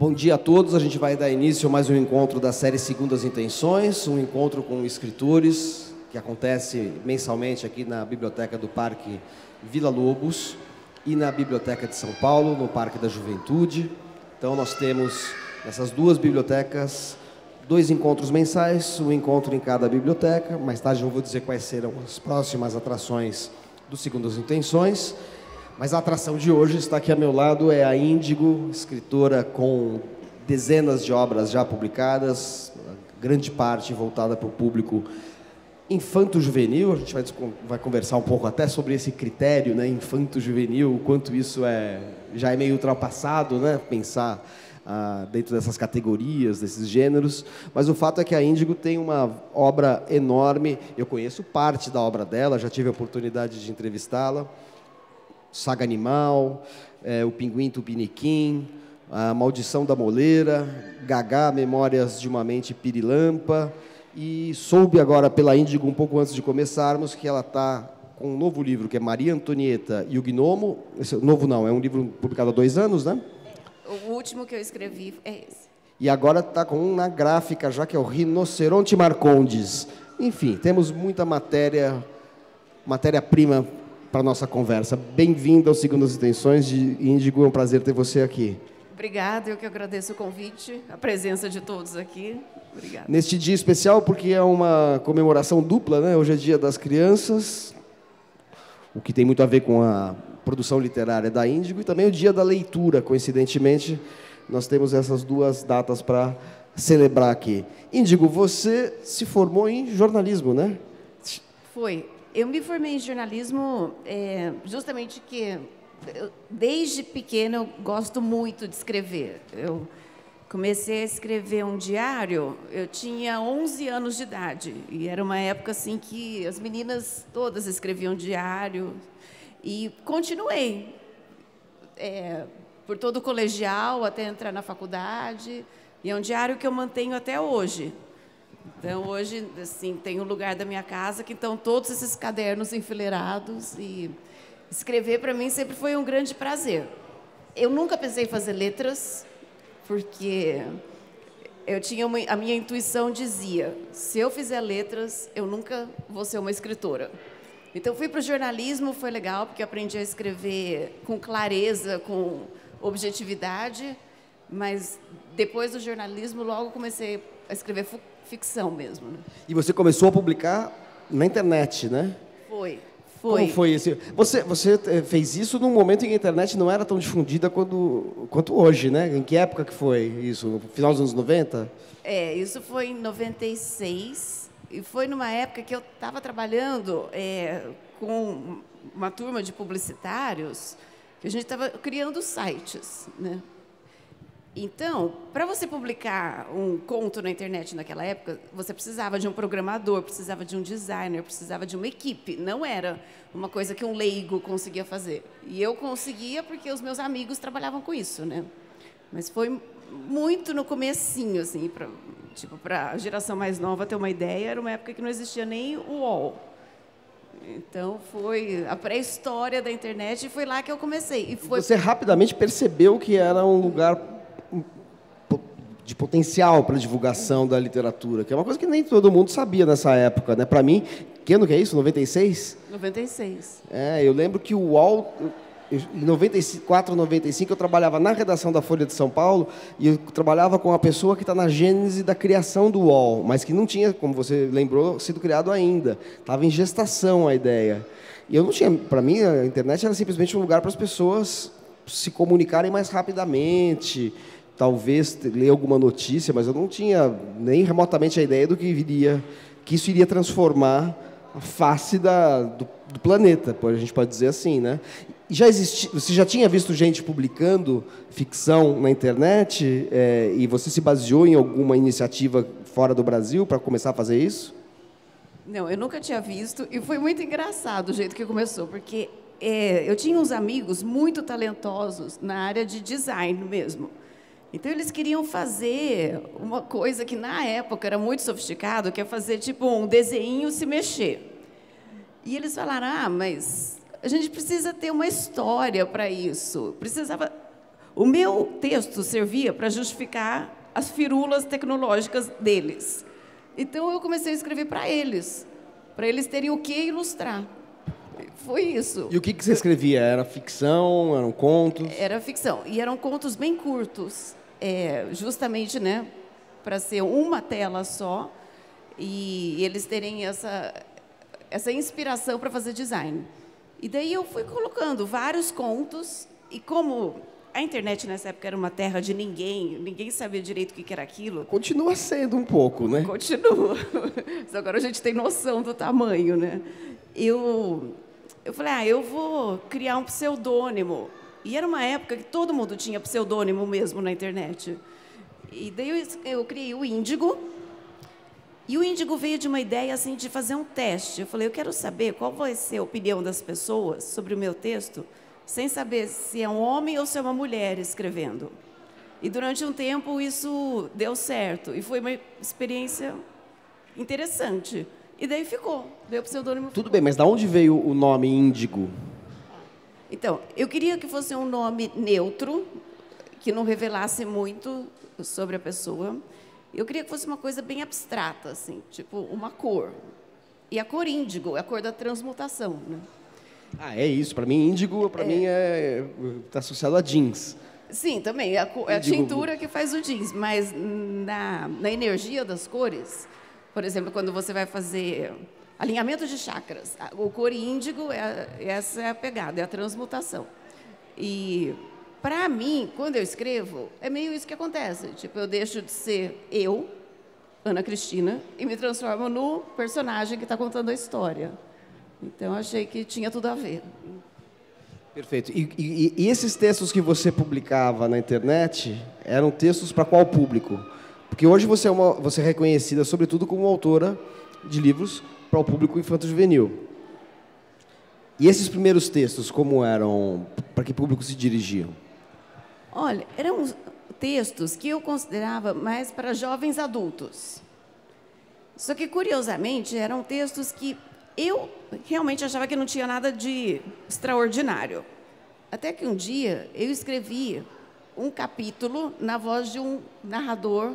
Bom dia a todos. A gente vai dar início a mais um encontro da série Segundas Intenções, um encontro com escritores que acontece mensalmente aqui na Biblioteca do Parque Vila Lobos e na Biblioteca de São Paulo, no Parque da Juventude. Então nós temos nessas duas bibliotecas 2 encontros mensais, um encontro em cada biblioteca. Mais tarde eu vou dizer quais serão as próximas atrações do Segundas Intenções. Mas a atração de hoje está aqui ao meu lado, é a Índigo, escritora com dezenas de obras já publicadas, grande parte voltada para o público infanto-juvenil. A gente vai conversar um pouco até sobre esse critério, né, infanto-juvenil, o quanto isso já é meio ultrapassado, né, pensar dentro dessas categorias, desses gêneros. Mas o fato é que a Índigo tem uma obra enorme. Eu conheço parte da obra dela, já tive a oportunidade de entrevistá-la. Saga Animal, O Pinguim Tupiniquim, A Maldição da Moleira, Gagá, Memórias de uma Mente Pirilampa. E soube agora pela Índigo, um pouco antes de começarmos, que ela está com um novo livro, que é Maria Antonieta e o Gnomo. Esse, novo não, é um livro publicado há 2 anos, né? O último que eu escrevi é esse. E agora está com uma gráfica, já que é o Rinoceronte Marcondes. Enfim, temos muita matéria-prima para a nossa conversa. Bem-vinda ao Segundas Intenções de Índigo, é um prazer ter você aqui. Obrigada, eu que agradeço o convite, a presença de todos aqui. Obrigada. Neste dia especial, porque é uma comemoração dupla, né? Hoje é Dia das Crianças, o que tem muito a ver com a produção literária da Índigo, e também o Dia da Leitura, coincidentemente, nós temos essas 2 datas para celebrar aqui. Índigo, você se formou em jornalismo, né? Foi. Eu me formei em jornalismo justamente que, desde pequena, eu gosto muito de escrever. Eu comecei a escrever um diário, eu tinha 11 anos de idade, e era uma época assim que as meninas todas escreviam diário, e continuei por todo o colegial até entrar na faculdade, e é um diário que eu mantenho até hoje. Então, hoje, assim, tem um lugar da minha casa que estão todos esses cadernos enfileirados, e escrever, para mim, sempre foi um grande prazer. Eu nunca pensei em fazer letras, porque a minha intuição dizia, se eu fizer letras, eu nunca vou ser uma escritora. Então, fui para o jornalismo, foi legal, porque aprendi a escrever com clareza, com objetividade, mas depois do jornalismo, logo comecei a escrever ficção mesmo, né? E você começou a publicar na internet, né? Foi. Como foi esse? Você fez isso num momento em que a internet não era tão difundida quanto hoje, né? Em que época que foi isso? No final dos anos 90? Isso foi em 96, e foi numa época que eu estava trabalhando com uma turma de publicitários, que a gente estava criando sites, né? Então, para você publicar um conto na internet naquela época, você precisava de um programador, precisava de um designer, precisava de uma equipe. Não era uma coisa que um leigo conseguia fazer. E eu conseguia porque os meus amigos trabalhavam com isso, né? Mas foi muito no comecinho, assim, para a geração mais nova ter uma ideia, era uma época que não existia nem o UOL. Então, foi a pré-história da internet, e foi lá que eu comecei. Você rapidamente percebeu que era um lugar de potencial para a divulgação da literatura, que é uma coisa que nem todo mundo sabia nessa época, né? Para mim, que ano que é isso? 96? 96. Eu lembro que o UOL, em 94, 95, eu trabalhava na redação da Folha de São Paulo, e eu trabalhava com uma pessoa que está na gênese da criação do UOL, mas que não tinha, como você lembrou, sido criado ainda. Estava em gestação a ideia. E eu não tinha, para mim, a internet era simplesmente um lugar para as pessoas se comunicarem mais rapidamente, talvez ler alguma notícia, mas eu não tinha nem remotamente a ideia do que isso iria transformar a face do planeta, a gente pode dizer assim, né? E você já tinha visto gente publicando ficção na internet, e você se baseou em alguma iniciativa fora do Brasil para começar a fazer isso? Não, eu nunca tinha visto, e foi muito engraçado o jeito que começou, porque eu tinha uns amigos muito talentosos na área de design mesmo. Então, eles queriam fazer uma coisa que, na época, era muito sofisticado, que é fazer, tipo, um desenho se mexer. E eles falaram, mas a gente precisa ter uma história para isso. Precisava O meu texto servia para justificar as firulas tecnológicas deles. Então, eu comecei a escrever para eles terem o que ilustrar. Foi isso. E o que você escrevia? Era ficção? Eram contos? Era ficção. E eram contos bem curtos, justamente, né, para ser uma tela só e eles terem essa inspiração para fazer design. E daí eu fui colocando vários contos, e como a internet nessa época era uma terra de ninguém sabia direito o que era aquilo. Continua sendo um pouco, né? Continua. Mas agora a gente tem noção do tamanho, né? Eu falei, eu vou criar um pseudônimo. E era uma época que todo mundo tinha pseudônimo mesmo na internet. E daí eu criei o Índigo. E o Índigo veio de uma ideia assim de fazer um teste. Eu falei, eu quero saber qual vai ser a opinião das pessoas sobre o meu texto, sem saber se é um homem ou se é uma mulher escrevendo. E durante um tempo isso deu certo. E foi uma experiência interessante. E daí deu o pseudônimo. Tudo bem, mas de onde veio o nome Índigo? Então, eu queria que fosse um nome neutro, que não revelasse muito sobre a pessoa. Eu queria que fosse uma coisa bem abstrata, assim, tipo uma cor. E a cor índigo é a cor da transmutação, né? Ah, é isso. Para mim, índigo, mim, está associado a jeans. Sim, também. É a tintura que faz o jeans. Mas na energia das cores, por exemplo, quando você vai fazer alinhamento de chakras, o cor índigo, essa é a pegada, é a transmutação. E, para mim, quando eu escrevo, é meio isso que acontece. Tipo, eu deixo de ser eu, Ana Cristina, e me transformo no personagem que está contando a história. Então, achei que tinha tudo a ver. Perfeito. E esses textos que você publicava na internet eram textos para qual público? Porque hoje você é reconhecida, sobretudo, como autora de livros para o público infanto-juvenil. E esses primeiros textos, como eram? Para que público se dirigiam? Olha, eram textos que eu considerava mais para jovens adultos. Só que, curiosamente, eram textos que eu realmente achava que não tinha nada de extraordinário. Até que um dia eu escrevi um capítulo na voz de um narrador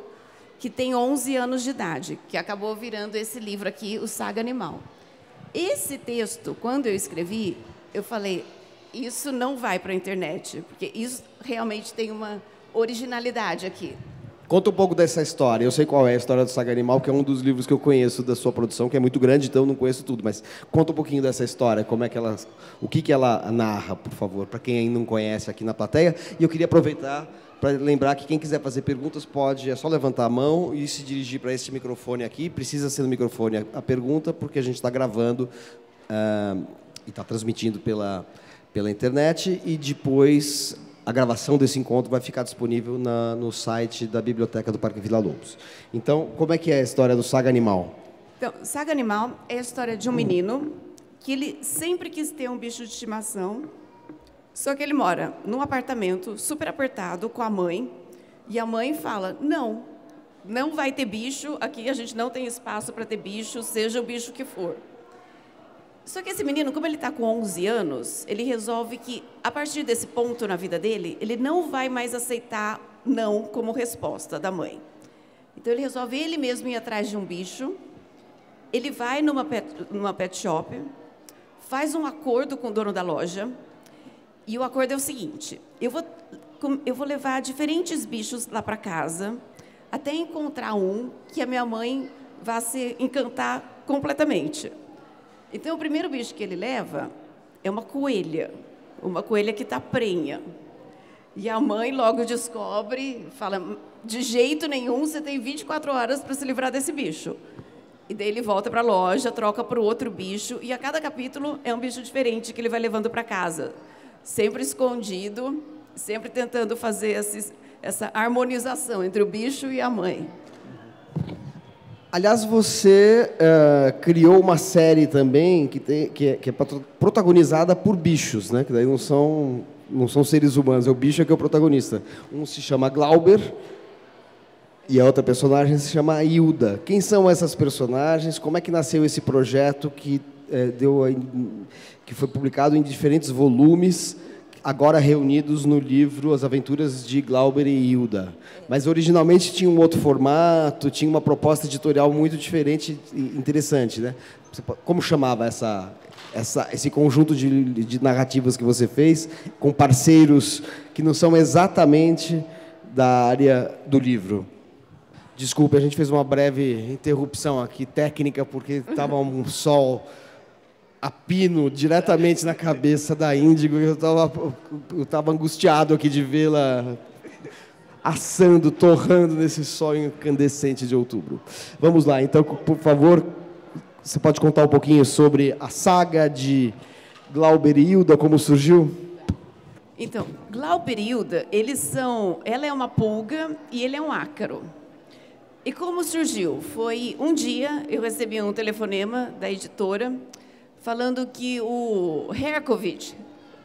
que tem 11 anos de idade, que acabou virando esse livro aqui, O Saga Animal. Esse texto, quando eu escrevi, eu falei, isso não vai para a internet, porque isso realmente tem uma originalidade aqui. Conta um pouco dessa história. Eu sei qual é a história do Saga Animal, que é um dos livros que eu conheço da sua produção, que é muito grande, então eu não conheço tudo, mas conta um pouquinho dessa história, o que ela narra, por favor, para quem ainda não conhece aqui na plateia. E eu queria aproveitar para lembrar que quem quiser fazer perguntas é só levantar a mão e se dirigir para esse microfone aqui. Precisa ser no microfone a pergunta, porque a gente está gravando e está transmitindo pela internet, e depois a gravação desse encontro vai ficar disponível no site da Biblioteca do Parque Vila Lobos. Então, como é que é a história do Saga Animal? Então, Saga Animal é a história de um menino que ele sempre quis ter um bicho de estimação, só que ele mora num apartamento super apertado com a mãe, e a mãe fala, não vai ter bicho, aqui a gente não tem espaço para ter bicho, seja o bicho que for. Só que esse menino, como ele está com 11 anos, ele resolve que, a partir desse ponto na vida dele, ele não vai mais aceitar não como resposta da mãe. Então, ele resolve ele mesmo ir atrás de um bicho, ele vai numa pet shop, faz um acordo com o dono da loja, e o acordo é o seguinte, eu vou levar diferentes bichos lá para casa, até encontrar um que a minha mãe vá se encantar completamente. Então, o primeiro bicho que ele leva é uma coelha que está prenha. E a mãe logo descobre, fala, de jeito nenhum, você tem 24 horas para se livrar desse bicho. E daí ele volta para a loja, troca para o outro bicho, e a cada capítulo é um bicho diferente que ele vai levando para casa. Sempre escondido, sempre tentando fazer essa harmonização entre o bicho e a mãe. Aliás, você criou uma série também que é protagonizada por bichos, né? Que daí não são seres humanos, é o bicho que é o protagonista. Um se chama Glauber e a outra personagem se chama Hilda. Quem são essas personagens? Como é que nasceu esse projeto que foi publicado em diferentes volumes? agora reunidos no livro As Aventuras de Glauber e Hilda. Mas originalmente tinha um outro formato, tinha uma proposta editorial muito diferente e interessante, né? Como chamava esse conjunto de narrativas que você fez com parceiros que não são exatamente da área do livro? Desculpe, a gente fez uma breve interrupção aqui técnica porque estava um sol a pino diretamente na cabeça da Índigo e eu estava angustiado aqui de vê-la assando, torrando nesse sol incandescente de outubro. Vamos lá, então, por favor, você pode contar um pouquinho sobre a saga de Glauber e Hilda, como surgiu? Então, Glauber e Hilda, ela é uma pulga e ele é um ácaro. E como surgiu? Foi um dia, eu recebi um telefonema da editora falando que o Herkovich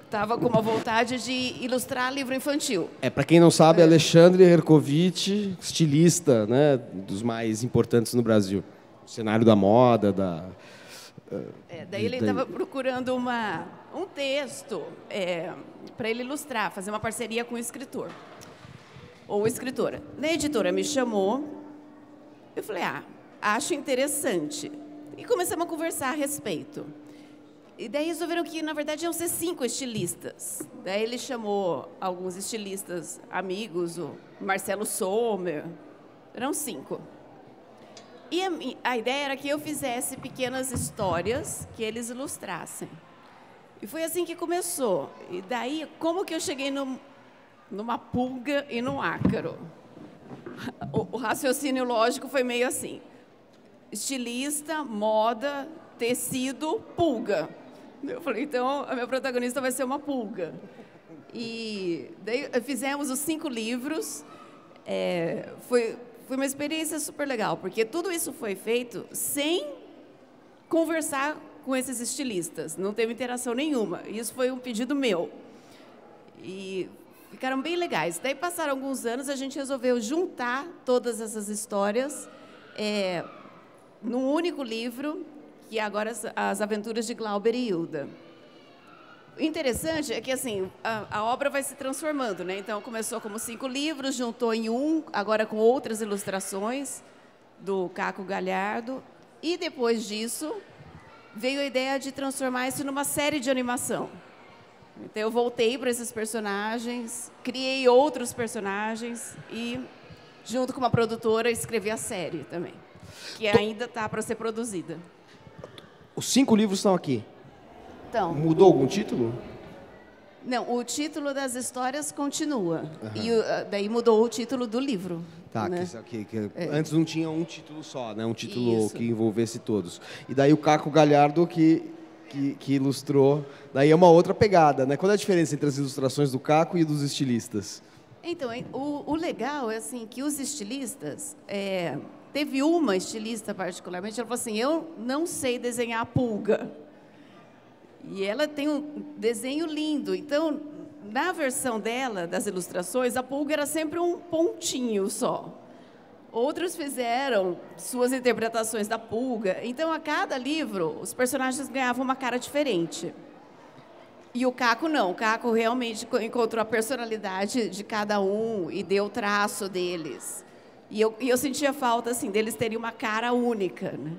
estava com uma vontade de ilustrar livro infantil. Para quem não sabe, Alexandre Herkovich, estilista, né, dos mais importantes no Brasil. O cenário da moda, daí ele estava procurando um texto para ele ilustrar, fazer uma parceria com o escritor ou escritora. Na editora me chamou, eu falei, acho interessante. E começamos a conversar a respeito. E daí resolveram que, na verdade, iam ser 5 estilistas. Daí ele chamou alguns estilistas amigos, o Marcelo Sommer, eram 5. E a ideia era que eu fizesse pequenas histórias que eles ilustrassem. E foi assim que começou. E daí, como que eu cheguei numa pulga e num ácaro? O raciocínio lógico foi meio assim. Estilista, moda, tecido, pulga. Eu falei, então, a minha protagonista vai ser uma pulga. E daí fizemos os 5 livros. Foi uma experiência super legal, porque tudo isso foi feito sem conversar com esses estilistas. Não teve interação nenhuma. Isso foi um pedido meu. E ficaram bem legais. Daí passaram alguns anos, a gente resolveu juntar todas essas histórias num único livro, que agora As Aventuras de Glauber e Hilda. O interessante é que assim, a obra vai se transformando, né? Então começou como 5 livros, juntou em um, agora com outras ilustrações do Caco Galhardo, e depois disso veio a ideia de transformar isso numa série de animação. Então eu voltei para esses personagens, criei outros personagens e, junto com uma produtora, escrevi a série também, que ainda está para ser produzida. Os 5 livros estão aqui. Então, mudou algum título? Não, o título das histórias continua. E daí mudou o título do livro. Tá, né? Antes não tinha um título só, né? Um título que envolvesse todos. E daí o Caco Galhardo que ilustrou. Daí é uma outra pegada, né? Qual é a diferença entre as ilustrações do Caco e dos estilistas? Então, o legal é assim, que os estilistas... teve uma estilista particularmente, ela falou assim, eu não sei desenhar pulga. E ela tem um desenho lindo. Então, na versão dela, das ilustrações, a pulga era sempre um pontinho só. Outros fizeram suas interpretações da pulga. Então, a cada livro, os personagens ganhavam uma cara diferente. E o Caco não. O Caco realmente encontrou a personalidade de cada um e deu o traço deles. E eu sentia falta assim, deles terem uma cara única, né?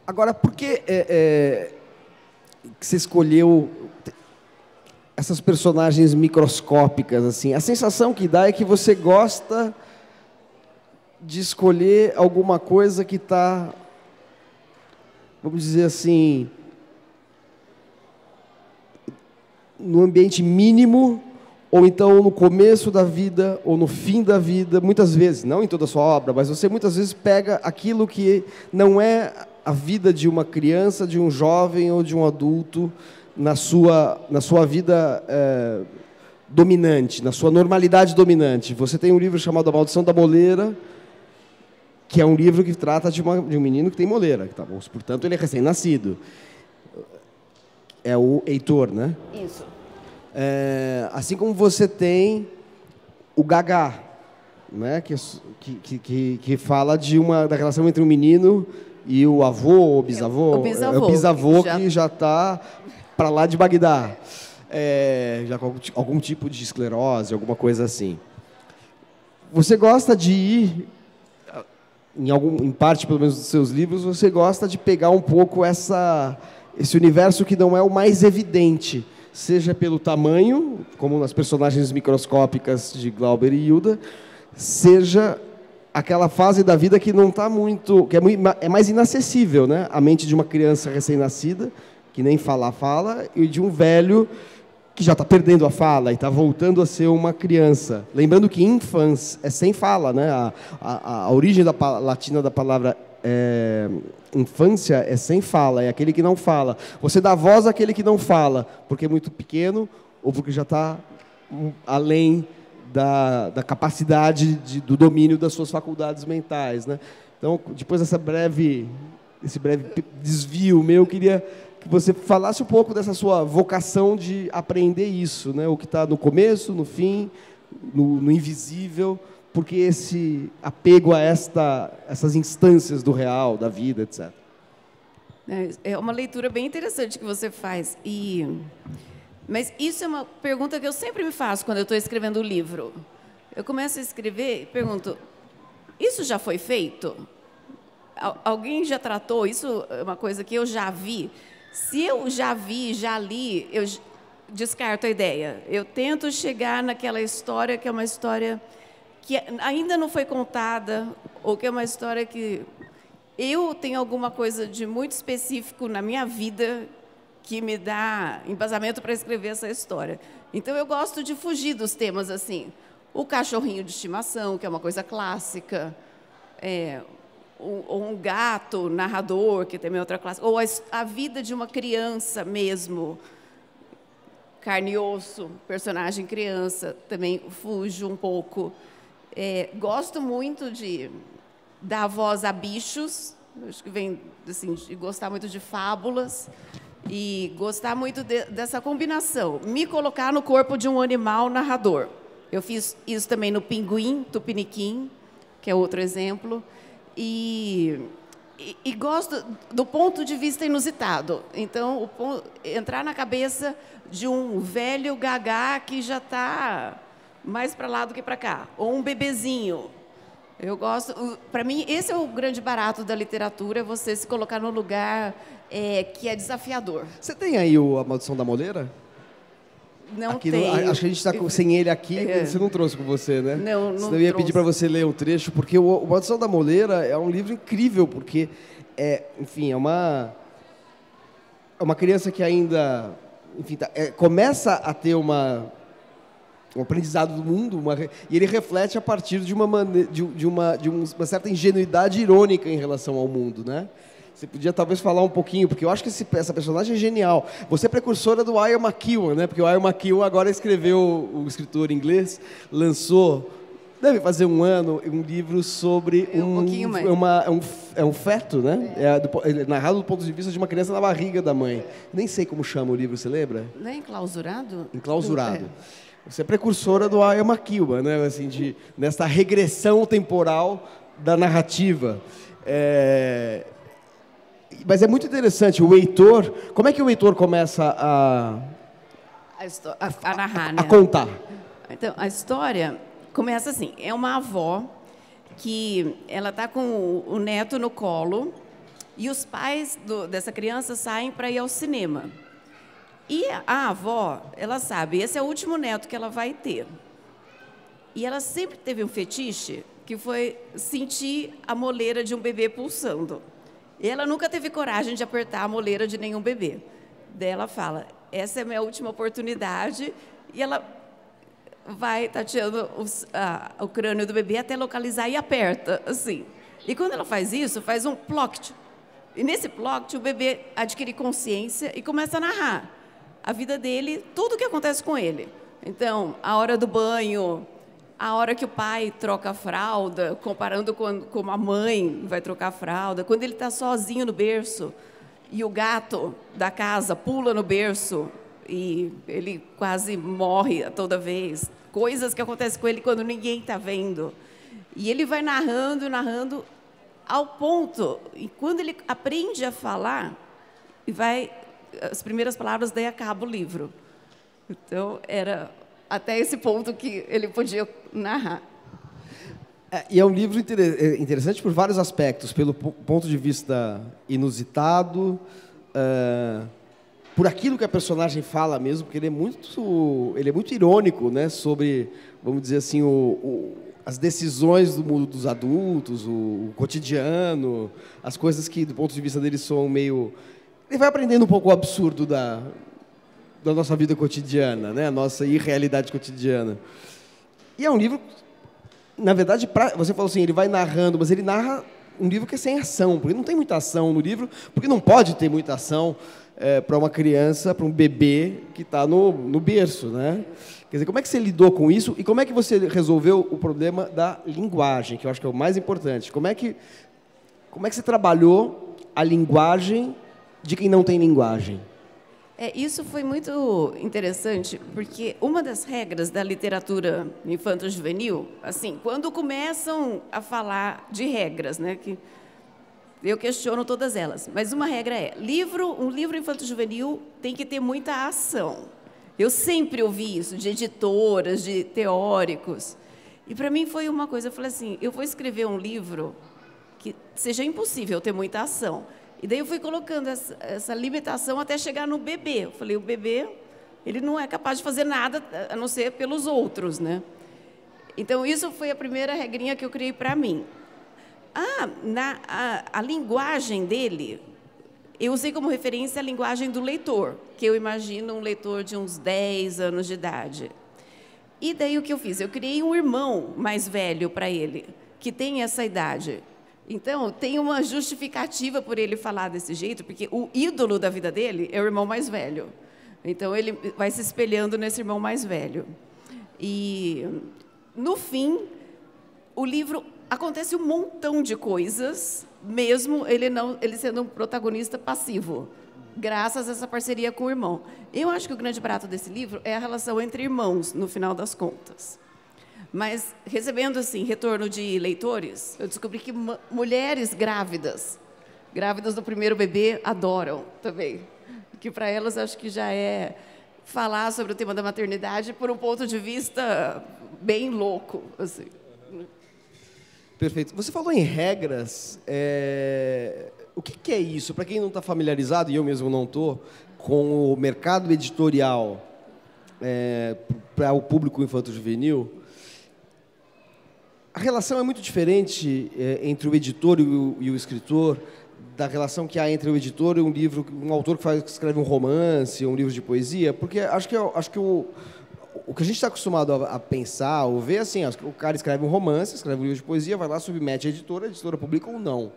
Agora, por que você escolheu essas personagens microscópicas, assim? A sensação que dá é que você gosta de escolher alguma coisa que está, vamos dizer assim, no ambiente mínimo, ou então no começo da vida, ou no fim da vida, muitas vezes, não em toda a sua obra, mas você muitas vezes pega aquilo que não é a vida de uma criança, de um jovem ou de um adulto na sua vida dominante, na sua normalidade dominante. Você tem um livro chamado A Maldição da Moleira, que é um livro que trata de um menino que tem moleira, portanto, ele é recém-nascido. É o Heitor, né? Isso. Assim como você tem o Gagá, né? que fala da relação entre um menino e o avô ou bisavô. O bisavô. É o bisavô que já está para lá de Bagdá, já com algum tipo de esclerose, alguma coisa assim. Você gosta de ir, em parte pelo menos dos seus livros, você gosta de pegar um pouco esse universo que não é o mais evidente, seja pelo tamanho, como nas personagens microscópicas de Glauber e Hilda, seja aquela fase da vida que não está muito, que é mais inacessível, né? A mente de uma criança recém-nascida, que nem fala, e de um velho que já está perdendo a fala e está voltando a ser uma criança. Lembrando que infans é sem fala, né? A origem latina da palavra infância é sem fala, é aquele que não fala. Você dá voz àquele que não fala, porque é muito pequeno ou porque já está além da capacidade do domínio das suas faculdades mentais, né? Então, depois desse breve desvio meu, eu queria que você falasse um pouco dessa sua vocação de aprender isso, né? O que está no começo, no fim, no invisível, porque esse apego a essas instâncias do real, da vida, etc. É uma leitura bem interessante que você faz. Mas isso é uma pergunta que eu sempre me faço quando eu estou escrevendo o livro. Eu começo a escrever e pergunto, isso já foi feito? Alguém já tratou? Isso é uma coisa que eu já vi. Se eu já vi, já li, eu descarto a ideia. Eu tento chegar naquela história que é uma história que ainda não foi contada, ou que é uma história que eu tenho alguma coisa de muito específico na minha vida que me dá embasamento para escrever essa história. Então, eu gosto de fugir dos temas assim. O cachorrinho de estimação, que é uma coisa clássica, ou um gato narrador, que também é outra clássica, ou a vida de uma criança mesmo, carne e osso, personagem criança, também fujo um pouco. Gosto muito de dar voz a bichos, acho que vem assim, de gostar muito de fábulas, e gostar muito dessa combinação, me colocar no corpo de um animal narrador. Eu fiz isso também no Pinguim, Tupiniquim, que é outro exemplo, e gosto do ponto de vista inusitado. Então, entrar na cabeça de um velho gagá que já está mais para lá do que para cá, ou um bebezinho. Eu gosto, para mim, esse é o grande barato da literatura, você se colocar no lugar que é desafiador. Você tem aí A Maldição da Moleira? Não aqui tenho. Acho que a gente está sem ele aqui, você não trouxe com você, né? Não Senão eu ia pedir para você ler um trecho, porque o Maldição da Moleira é um livro incrível, porque, enfim, é uma criança que ainda, enfim, começa a ter um aprendizado do mundo, e ele reflete a partir de uma certa ingenuidade irônica em relação ao mundo, né? Você podia talvez falar um pouquinho, porque eu acho que essa personagem é genial. Você é precursora do Ian McEwan, né? Porque o Ian McEwan agora escreveu, o escritor inglês, lançou, deve fazer um ano, um livro sobre um feto, né? Narrado do ponto de vista de uma criança na barriga da mãe. Nem sei como chama o livro, você lembra? Não é Enclausurado? Enclausurado. Você é precursora do Ian McEwan, né? Assim, nessa regressão temporal da narrativa. Mas é muito interessante, o Heitor... Como é que o Heitor começa a narrar, né? A contar? Então, a história começa assim, é uma avó que ela está com o neto no colo e os pais dessa criança saem para ir ao cinema. E a avó, ela sabe, esse é o último neto que ela vai ter. E ela sempre teve um fetiche, que foi sentir a moleira de um bebê pulsando. E ela nunca teve coragem de apertar a moleira de nenhum bebê. Daí ela fala, essa é a minha última oportunidade, e ela vai tateando o crânio do bebê até localizar e aperta, assim. E quando ela faz isso, faz um ploct. E nesse ploct, o bebê adquire consciência e começa a narrar a vida dele, tudo o que acontece com ele. Então, a hora do banho, a hora que o pai troca a fralda, comparando com como a mãe vai trocar a fralda, quando ele está sozinho no berço e o gato da casa pula no berço e ele quase morre toda vez, coisas que acontecem com ele quando ninguém está vendo. E ele vai narrando, narrando, ao ponto, e quando ele aprende a falar, e vai as primeiras palavras, daí acaba o livro. Então, era até esse ponto que ele podia narrar. E é um livro interessante por vários aspectos, pelo ponto de vista inusitado, por aquilo que a personagem fala mesmo, porque ele é muito irônico, né, sobre, vamos dizer assim, as decisões do mundo dos adultos, o cotidiano, as coisas que, do ponto de vista dele, são meio... Ele vai aprendendo um pouco o absurdo da nossa vida cotidiana, né, a nossa irrealidade cotidiana. E é um livro, na verdade, você falou assim, ele vai narrando, mas ele narra um livro que é sem ação, porque não tem muita ação no livro, porque não pode ter muita ação para uma criança, para um bebê que está no berço, né? Quer dizer, como é que você lidou com isso e como é que você resolveu o problema da linguagem, que eu acho que é o mais importante? Como é que você trabalhou a linguagem de quem não tem linguagem? Isso foi muito interessante, porque uma das regras da literatura infanto-juvenil, assim, quando começam a falar de regras, né, que eu questiono todas elas, mas uma regra é, um livro infanto-juvenil tem que ter muita ação. Eu sempre ouvi isso de editoras, de teóricos, e para mim foi uma coisa, eu falei assim, eu vou escrever um livro que seja impossível ter muita ação. E daí eu fui colocando essa limitação até chegar no bebê. Eu falei, o bebê, ele não é capaz de fazer nada a não ser pelos outros, né? Então, isso foi a primeira regrinha que eu criei para mim. A linguagem dele, eu usei como referência a linguagem do leitor, que eu imagino um leitor de uns 10 anos de idade. E daí o que eu fiz? Eu criei um irmão mais velho para ele, que tem essa idade. Então, tem uma justificativa por ele falar desse jeito, porque o ídolo da vida dele é o irmão mais velho. Então, ele vai se espelhando nesse irmão mais velho. E, no fim, o livro acontece um montão de coisas, mesmo ele sendo um protagonista passivo, graças a essa parceria com o irmão. Eu acho que o grande barato desse livro é a relação entre irmãos, no final das contas. Mas, recebendo, assim, retorno de leitores, eu descobri que mulheres grávidas do primeiro bebê, adoram também. Que, para elas, acho que já é falar sobre o tema da maternidade por um ponto de vista bem louco, assim. Perfeito. Você falou em regras. O que é isso? Para quem não está familiarizado, e eu mesmo não estou, com o mercado editorial para o público infanto-juvenil, a relação é muito diferente entre o editor e o escritor, da relação que há entre o editor e um autor que escreve um romance, um livro de poesia, porque acho que o que a gente está acostumado a pensar, ou ver, assim, o cara escreve um romance, escreve um livro de poesia, vai lá, submete à editora, a editora publica ou não.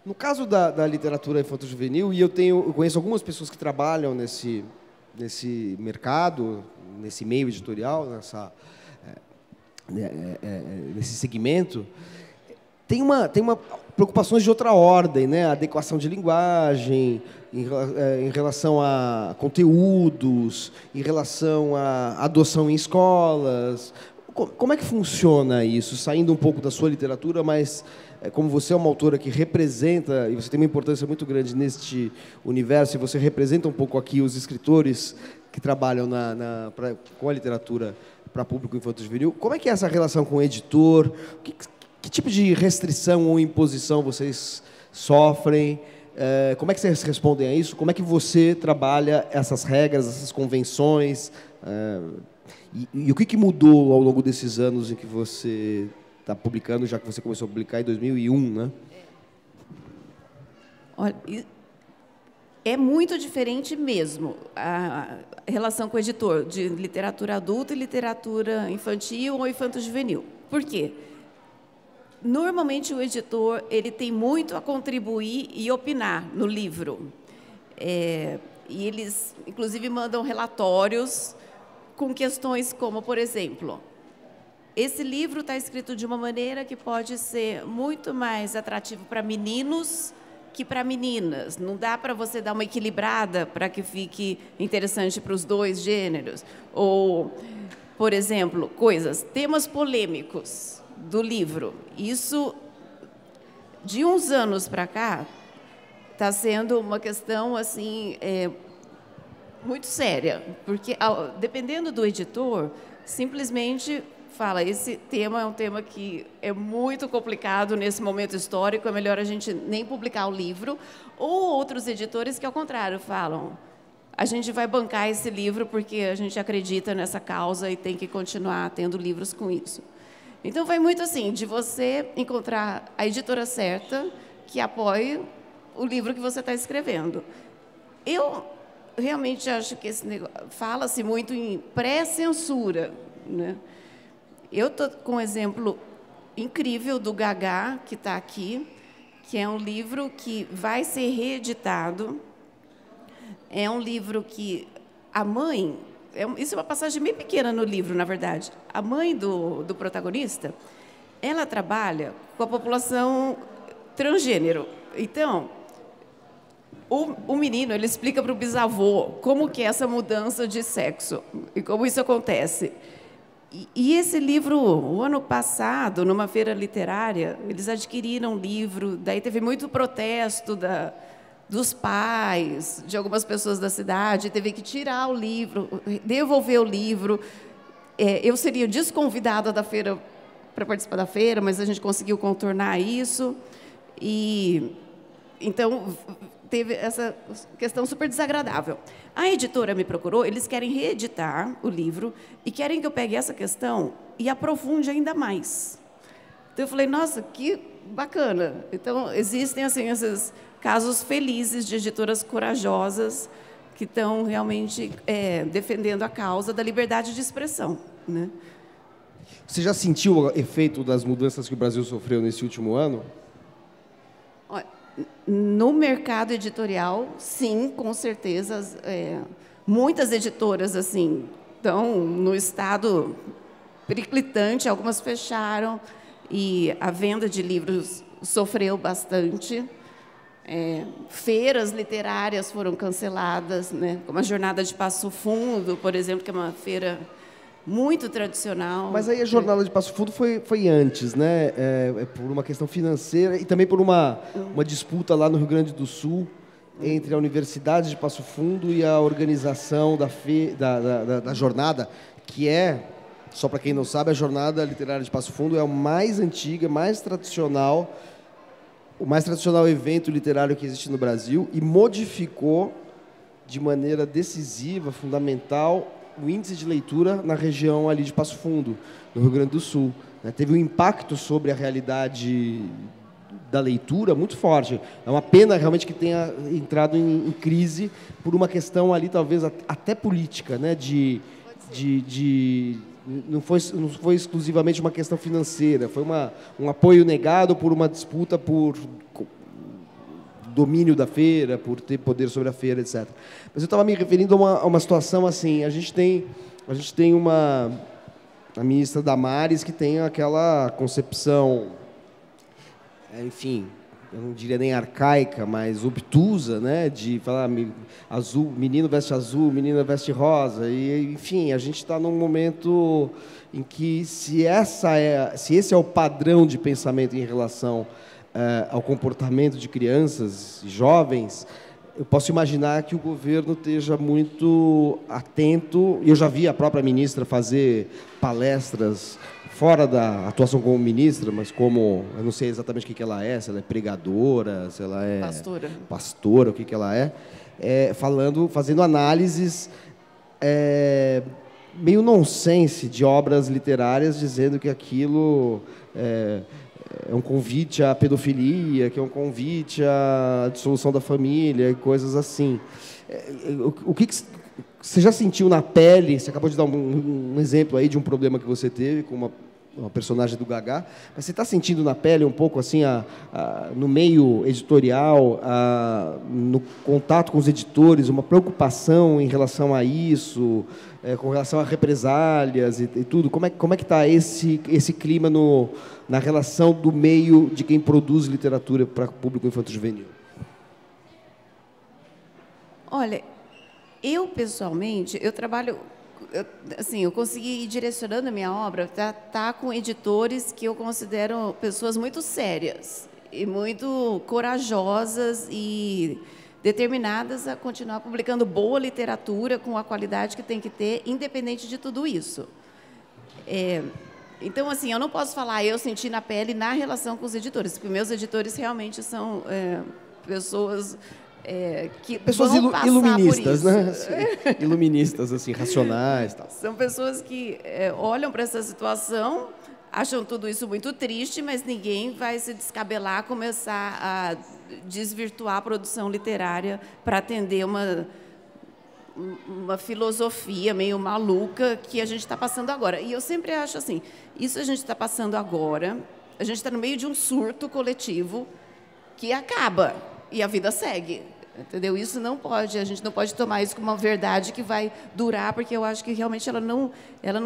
No caso da literatura infanto-juvenil, e eu conheço algumas pessoas que trabalham nesse mercado, nesse meio editorial, nesse segmento, tem preocupações de outra ordem, né? A adequação de linguagem, em relação a conteúdos, em relação à adoção em escolas. Como é que funciona isso? Saindo um pouco da sua literatura, mas como você é uma autora que representa, e você tem uma importância muito grande neste universo, e você representa um pouco aqui os escritores que trabalham com a literatura para público infanto-juvenil, como é que é essa relação com o editor? Que tipo de restrição ou imposição vocês sofrem? Como é que vocês respondem a isso? Como é que você trabalha essas regras, essas convenções? E o que mudou ao longo desses anos em que você está publicando, já que você começou a publicar em 2001, né? Olha, é muito diferente mesmo a relação com o editor, de literatura adulta e literatura infantil ou infanto-juvenil. Por quê? Normalmente, o editor ele tem muito a contribuir e opinar no livro. E eles, inclusive, mandam relatórios com questões como, por exemplo, esse livro está escrito de uma maneira que pode ser muito mais atrativo para meninos que para meninas. Não dá para você dar uma equilibrada para que fique interessante para os dois gêneros. Ou, por exemplo, temas polêmicos do livro. Isso, de uns anos para cá, tá sendo uma questão assim muito séria, porque dependendo do editor, simplesmente fala, esse tema é um tema que é muito complicado nesse momento histórico, é melhor a gente nem publicar o livro, ou outros editores que, ao contrário, falam, a gente vai bancar esse livro porque a gente acredita nessa causa e tem que continuar tendo livros com isso. Então, vai muito assim, de você encontrar a editora certa que apoie o livro que você está escrevendo. Eu realmente acho que esse negócio, fala-se muito em pré-censura, né? Eu estou com um exemplo incrível do Gagá, que está aqui, que é um livro que vai ser reeditado. É um livro que a mãe... isso é uma passagem bem pequena no livro, na verdade. A mãe do protagonista, ela trabalha com a população transgênero. Então, o menino, ele explica para o bisavô como que é essa mudança de sexo e como isso acontece. E esse livro, o ano passado, numa feira literária, eles adquiriram um livro, daí teve muito protesto dos pais, de algumas pessoas da cidade, teve que tirar o livro, devolver o livro. Eu seria desconvidada da feira para participar da feira, mas a gente conseguiu contornar isso. E então teve essa questão super desagradável. A editora me procurou, eles querem reeditar o livro e querem que eu pegue essa questão e aprofunde ainda mais. Então, eu falei, nossa, que bacana. Então, existem assim, esses casos felizes de editoras corajosas que estão realmente defendendo a causa da liberdade de expressão, né? Você já sentiu o efeito das mudanças que o Brasil sofreu nesse último ano? No mercado editorial, sim, com certeza. Muitas editoras assim estão no estado periclitante, algumas fecharam, e a venda de livros sofreu bastante. Feiras literárias foram canceladas, né? Como a Jornada de Passo Fundo, por exemplo, que é uma feira muito tradicional. Mas aí a Jornada de Passo Fundo foi antes, né? Por uma questão financeira e também por uma disputa lá no Rio Grande do Sul entre a Universidade de Passo Fundo e a organização da jornada, que só para quem não sabe, a Jornada Literária de Passo Fundo é a mais antiga, mais tradicional, o mais tradicional evento literário que existe no Brasil e modificou de maneira decisiva, fundamental, o índice de leitura na região ali de Passo Fundo, no Rio Grande do Sul. Teve um impacto sobre a realidade da leitura muito forte. É uma pena realmente que tenha entrado em crise por uma questão ali, talvez até política, né? Não foi exclusivamente uma questão financeira, foi um apoio negado por uma disputa por domínio da feira, por ter poder sobre a feira, etc. Mas eu estava me referindo a uma situação assim, a gente tem a ministra Damares que tem aquela concepção, enfim, eu não diria nem arcaica, mas obtusa, né, de falar azul, menino veste azul, menina veste rosa, e enfim, a gente está num momento em que se esse é o padrão de pensamento em relação ao comportamento de crianças e jovens, eu posso imaginar que o governo esteja muito atento. Eu já vi a própria ministra fazer palestras fora da atuação como ministra, mas como, eu não sei exatamente o que ela é, se ela é pregadora, se ela é pastora, o que ela fazendo análises meio nonsense de obras literárias, dizendo que aquilo é um convite à pedofilia, que é um convite à dissolução da família e coisas assim. O que você já sentiu na pele? Você acabou de dar um exemplo aí de um problema que você teve com uma personagem do Gagá, mas você está sentindo na pele um pouco assim, no meio editorial, no contato com os editores, uma preocupação em relação a isso, com relação a represálias e tudo? Como é que está esse clima na relação do meio de quem produz literatura para público infanto-juvenil? Olha, eu pessoalmente, eu trabalho, eu consegui ir direcionando a minha obra, tá com editores que eu considero pessoas muito sérias e muito corajosas e determinadas a continuar publicando boa literatura com a qualidade que tem que ter, independente de tudo isso. Então, assim, eu não posso falar, eu senti na pele na relação com os editores, porque meus editores realmente são pessoas que vão passar iluministas, por isso. né? Assim, iluministas, assim, racionais, tal. São pessoas que olham para essa situação, acham tudo isso muito triste, mas ninguém vai se descabelar, começar a desvirtuar a produção literária para atender uma filosofia meio maluca que a gente está passando agora. E eu sempre acho assim, isso a gente está passando agora, a gente está no meio de um surto coletivo que acaba e a vida segue. Entendeu? Isso não pode, a gente não pode tomar isso como uma verdade que vai durar, porque eu acho que realmente ela não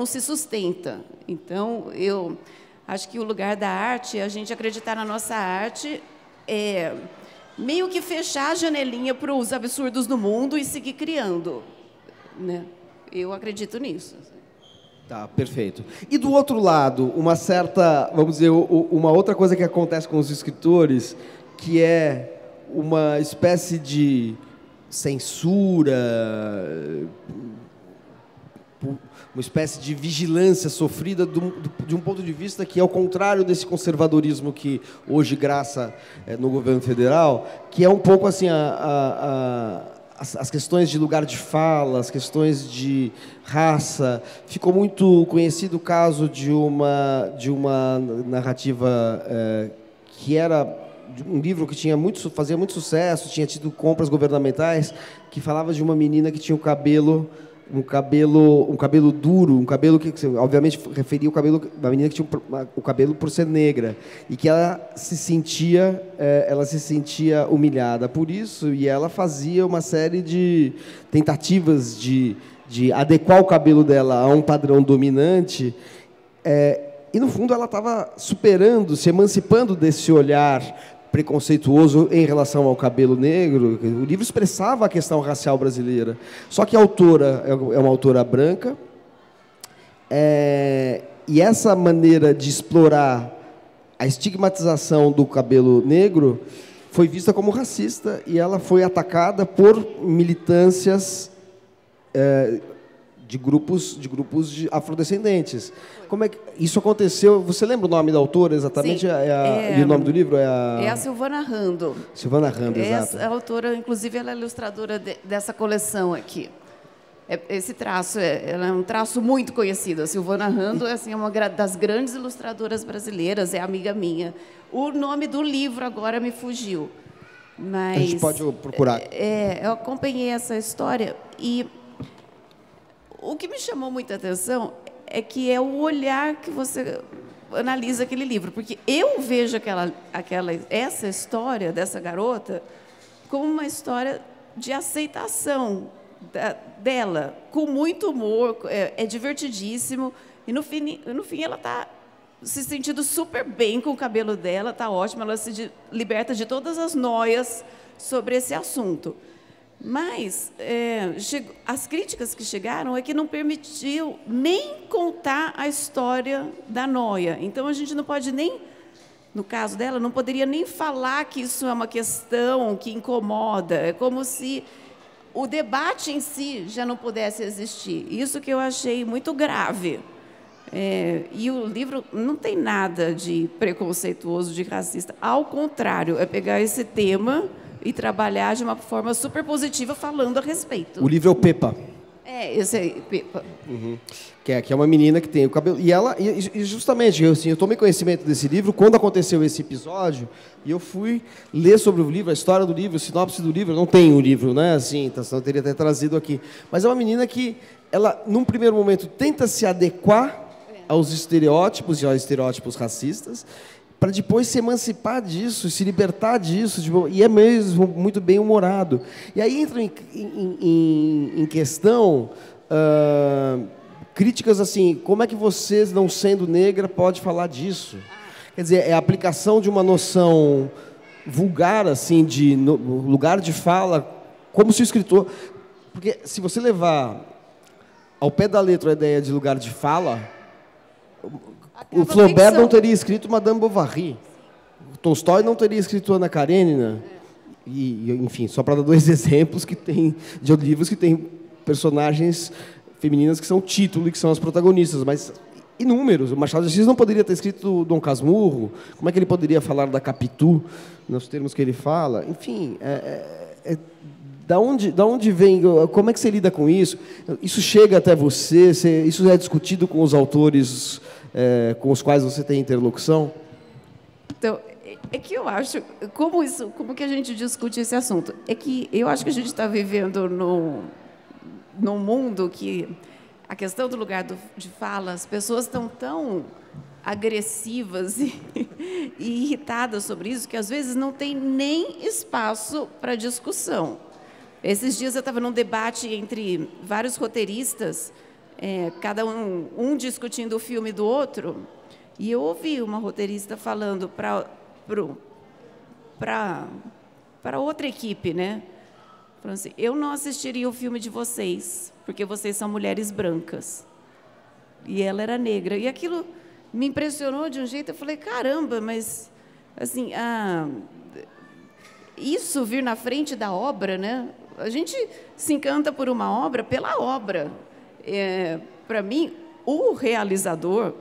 se sustenta. Então, eu acho que o lugar da arte é a gente acreditar na nossa arte, meio que fechar a janelinha para os absurdos do mundo e seguir criando, né? Eu acredito nisso. Tá, perfeito. E do outro lado, uma certa, vamos dizer, uma outra coisa que acontece com os escritores, que é uma espécie de censura, uma espécie de vigilância sofrida de um ponto de vista que é o contrário desse conservadorismo que hoje graça no governo federal, que é um pouco assim as questões de lugar de fala, as questões de raça. Ficou muito conhecido o caso de uma narrativa que era um livro que fazia muito sucesso, tinha tido compras governamentais, que falava de uma menina que tinha um cabelo duro, um cabelo que obviamente referia o cabelo da menina que tinha o cabelo por ser negra, e que ela se sentia humilhada por isso, e ela fazia uma série de tentativas de adequar o cabelo dela a um padrão dominante, e no fundo ela estava superando, se emancipando desse olhar preconceituoso em relação ao cabelo negro. O livro expressava a questão racial brasileira. Só que a autora é uma autora branca, e essa maneira de explorar a estigmatização do cabelo negro foi vista como racista, e ela foi atacada por militâncias de grupos de afrodescendentes. Como é que isso aconteceu? Você lembra o nome da autora exatamente? Sim, e o nome do livro é a Silvana Rando. Silvana Rando, exato. Essa autora, inclusive, ela é ilustradora dessa coleção aqui. Esse traço, ela é um traço muito conhecido. A Silvana Rando é uma das grandes ilustradoras brasileiras, é amiga minha. O nome do livro agora me fugiu. Mas, a gente pode procurar. Eu acompanhei essa história e o que me chamou muita atenção é que é o olhar que você analisa aquele livro, porque eu vejo essa história dessa garota como uma história de aceitação dela, com muito humor, é divertidíssimo, e no fim ela está se sentindo super bem com o cabelo dela, está ótima, ela se liberta de todas as noias sobre esse assunto. Mas as críticas que chegaram é que não permitiu nem contar a história da noia. Então, a gente não pode nem, no caso dela, não poderia nem falar que isso é uma questão que incomoda. É como se o debate em si já não pudesse existir. Isso que eu achei muito grave. E o livro não tem nada de preconceituoso, de racista. Ao contrário, é pegar esse tema e trabalhar de uma forma super positiva falando a respeito. O livro é o Pepa. Esse aí, Pepa. Uhum. Que é uma menina que tem o cabelo... E justamente, eu tomei conhecimento desse livro quando aconteceu esse episódio, e eu fui ler sobre o livro, a história do livro, a sinopse do livro. Eu não tenho o livro, né? Assim, então, senão eu teria até trazido aqui. Mas é uma menina que, ela, num primeiro momento, tenta se adequar aos estereótipos e aos estereótipos racistas, para depois se emancipar disso, se libertar disso, e é mesmo muito bem humorado. E aí entra em questão críticas assim, como é que você, não sendo negra, pode falar disso? Quer dizer, é a aplicação de uma noção vulgar, assim, de lugar de fala, como se o escritor... Porque se você levar ao pé da letra a ideia de lugar de fala... O Flaubert não teria escrito Madame Bovary. Tolstói não teria escrito Ana Karenina. E, enfim, só para dar 2 exemplos que tem de livros que tem personagens femininas que são o título e que são as protagonistas, mas inúmeros. O Machado de Assis não poderia ter escrito Dom Casmurro. Como é que ele poderia falar da Capitu nos termos que ele fala? Enfim, da onde vem? Como é que você lida com isso? Isso chega até você? Isso é discutido com os autores com os quais você tem interlocução? Então, é que eu acho, como que a gente discute esse assunto? É que eu acho que a gente está vivendo num mundo que a questão do lugar de fala, as pessoas estão tão agressivas e irritadas sobre isso que às vezes não tem nem espaço para discussão. Esses dias eu estava num debate entre vários roteiristas, cada um discutindo o filme do outro, e eu ouvi uma roteirista falando para outra equipe, né? Falando assim, eu não assistiria o filme de vocês, porque vocês são mulheres brancas. E ela era negra. E aquilo me impressionou de um jeito, eu falei, caramba, mas assim, isso vir na frente da obra, né? A gente se encanta por uma obra pela obra. Para mim, o realizador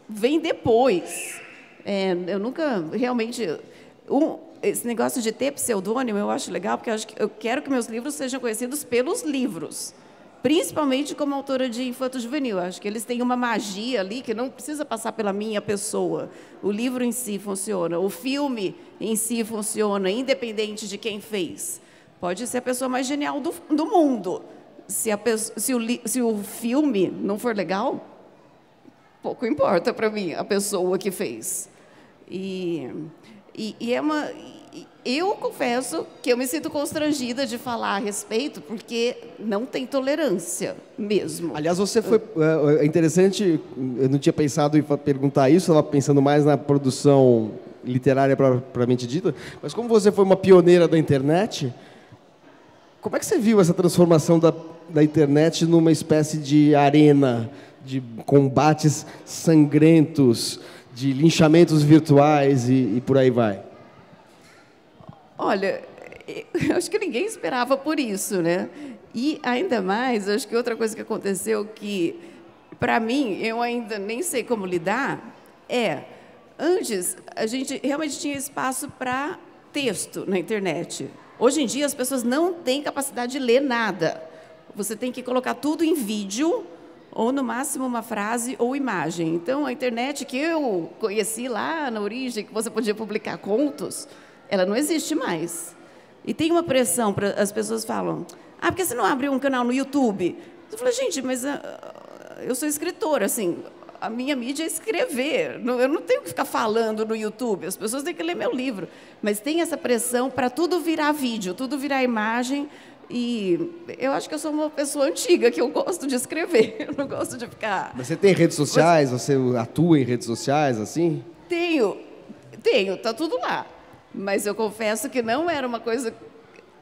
vem depois. Eu nunca realmente... esse negócio de ter pseudônimo eu acho legal, porque eu quero que meus livros sejam conhecidos pelos livros, principalmente como autora de infanto-juvenil. Acho que eles têm uma magia ali que não precisa passar pela minha pessoa. O livro em si funciona, o filme em si funciona, independente de quem fez. Pode ser a pessoa mais genial do mundo. Se o filme não for legal, pouco importa para mim a pessoa que fez. Eu confesso que eu me sinto constrangida de falar a respeito, porque não tem tolerância mesmo. Aliás, você foi... É interessante, eu não tinha pensado em perguntar isso, estava pensando mais na produção literária propriamente dita, mas como você foi uma pioneira da internet, como é que você viu essa transformação da internet numa espécie de arena de combates sangrentos, de linchamentos virtuais e por aí vai? Olha, eu acho que ninguém esperava por isso, né? E, ainda mais, acho que outra coisa que aconteceu que, para mim, eu ainda nem sei como lidar, antes, a gente realmente tinha espaço para texto na internet. Hoje em dia, as pessoas não têm capacidade de ler nada. Você tem que colocar tudo em vídeo, ou, no máximo, uma frase ou imagem. Então, a internet que eu conheci lá na origem, que você podia publicar contos, ela não existe mais. E tem uma pressão, as pessoas falam, por que você não abre um canal no YouTube? Eu falei, gente, mas eu sou escritora, assim, a minha mídia é escrever, eu não tenho que ficar falando no YouTube, as pessoas têm que ler meu livro. Mas tem essa pressão para tudo virar vídeo, tudo virar imagem, e eu acho que eu sou uma pessoa antiga, que eu gosto de escrever, eu não gosto de ficar... Mas você tem redes sociais? Você atua em redes sociais, assim? Tenho, tá tudo lá. Mas eu confesso que não era uma coisa...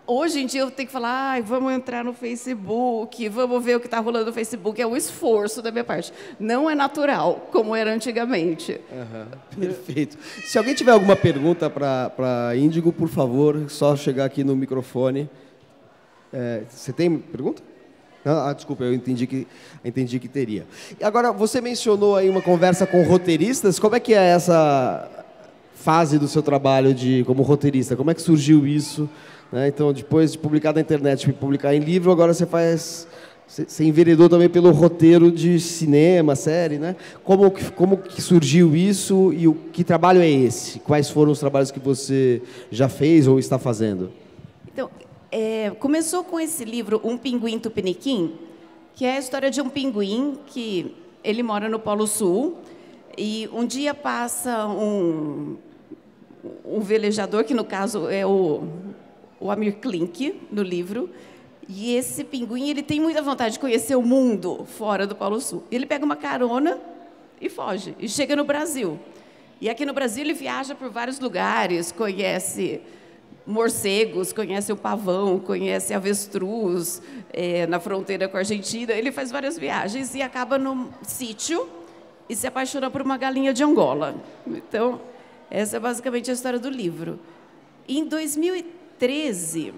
Hoje em dia eu tenho que falar, vamos entrar no Facebook, vamos ver o que está rolando no Facebook. É um esforço da minha parte. Não é natural, como era antigamente. Perfeito. Se alguém tiver alguma pergunta para Índigo, por favor, só chegar aqui no microfone. Você tem pergunta? Desculpa, eu entendi que teria. Agora, você mencionou aí uma conversa com roteiristas. Como é que é essa fase do seu trabalho como roteirista? Como é que surgiu isso? Então, depois de publicar na internet e publicar em livro, agora você enveredou também pelo roteiro de cinema, série, né? Como que surgiu isso e que trabalho é esse? Quais foram os trabalhos que você já fez ou está fazendo? Então, começou com esse livro, Um Pinguim Tupiniquim, que é a história de um pinguim que ele mora no Polo Sul e um dia passa um velejador, que no caso é o Amir Klink, no livro, e esse pinguim ele tem muita vontade de conhecer o mundo fora do Polo Sul. Ele pega uma carona e foge, e chega no Brasil. E aqui no Brasil ele viaja por vários lugares, conhece morcegos, conhece o pavão, conhece avestruz, na fronteira com a Argentina. Ele faz várias viagens e acaba num sítio e se apaixona por uma galinha de Angola. Então, Essa é basicamente a história do livro. Em 2013,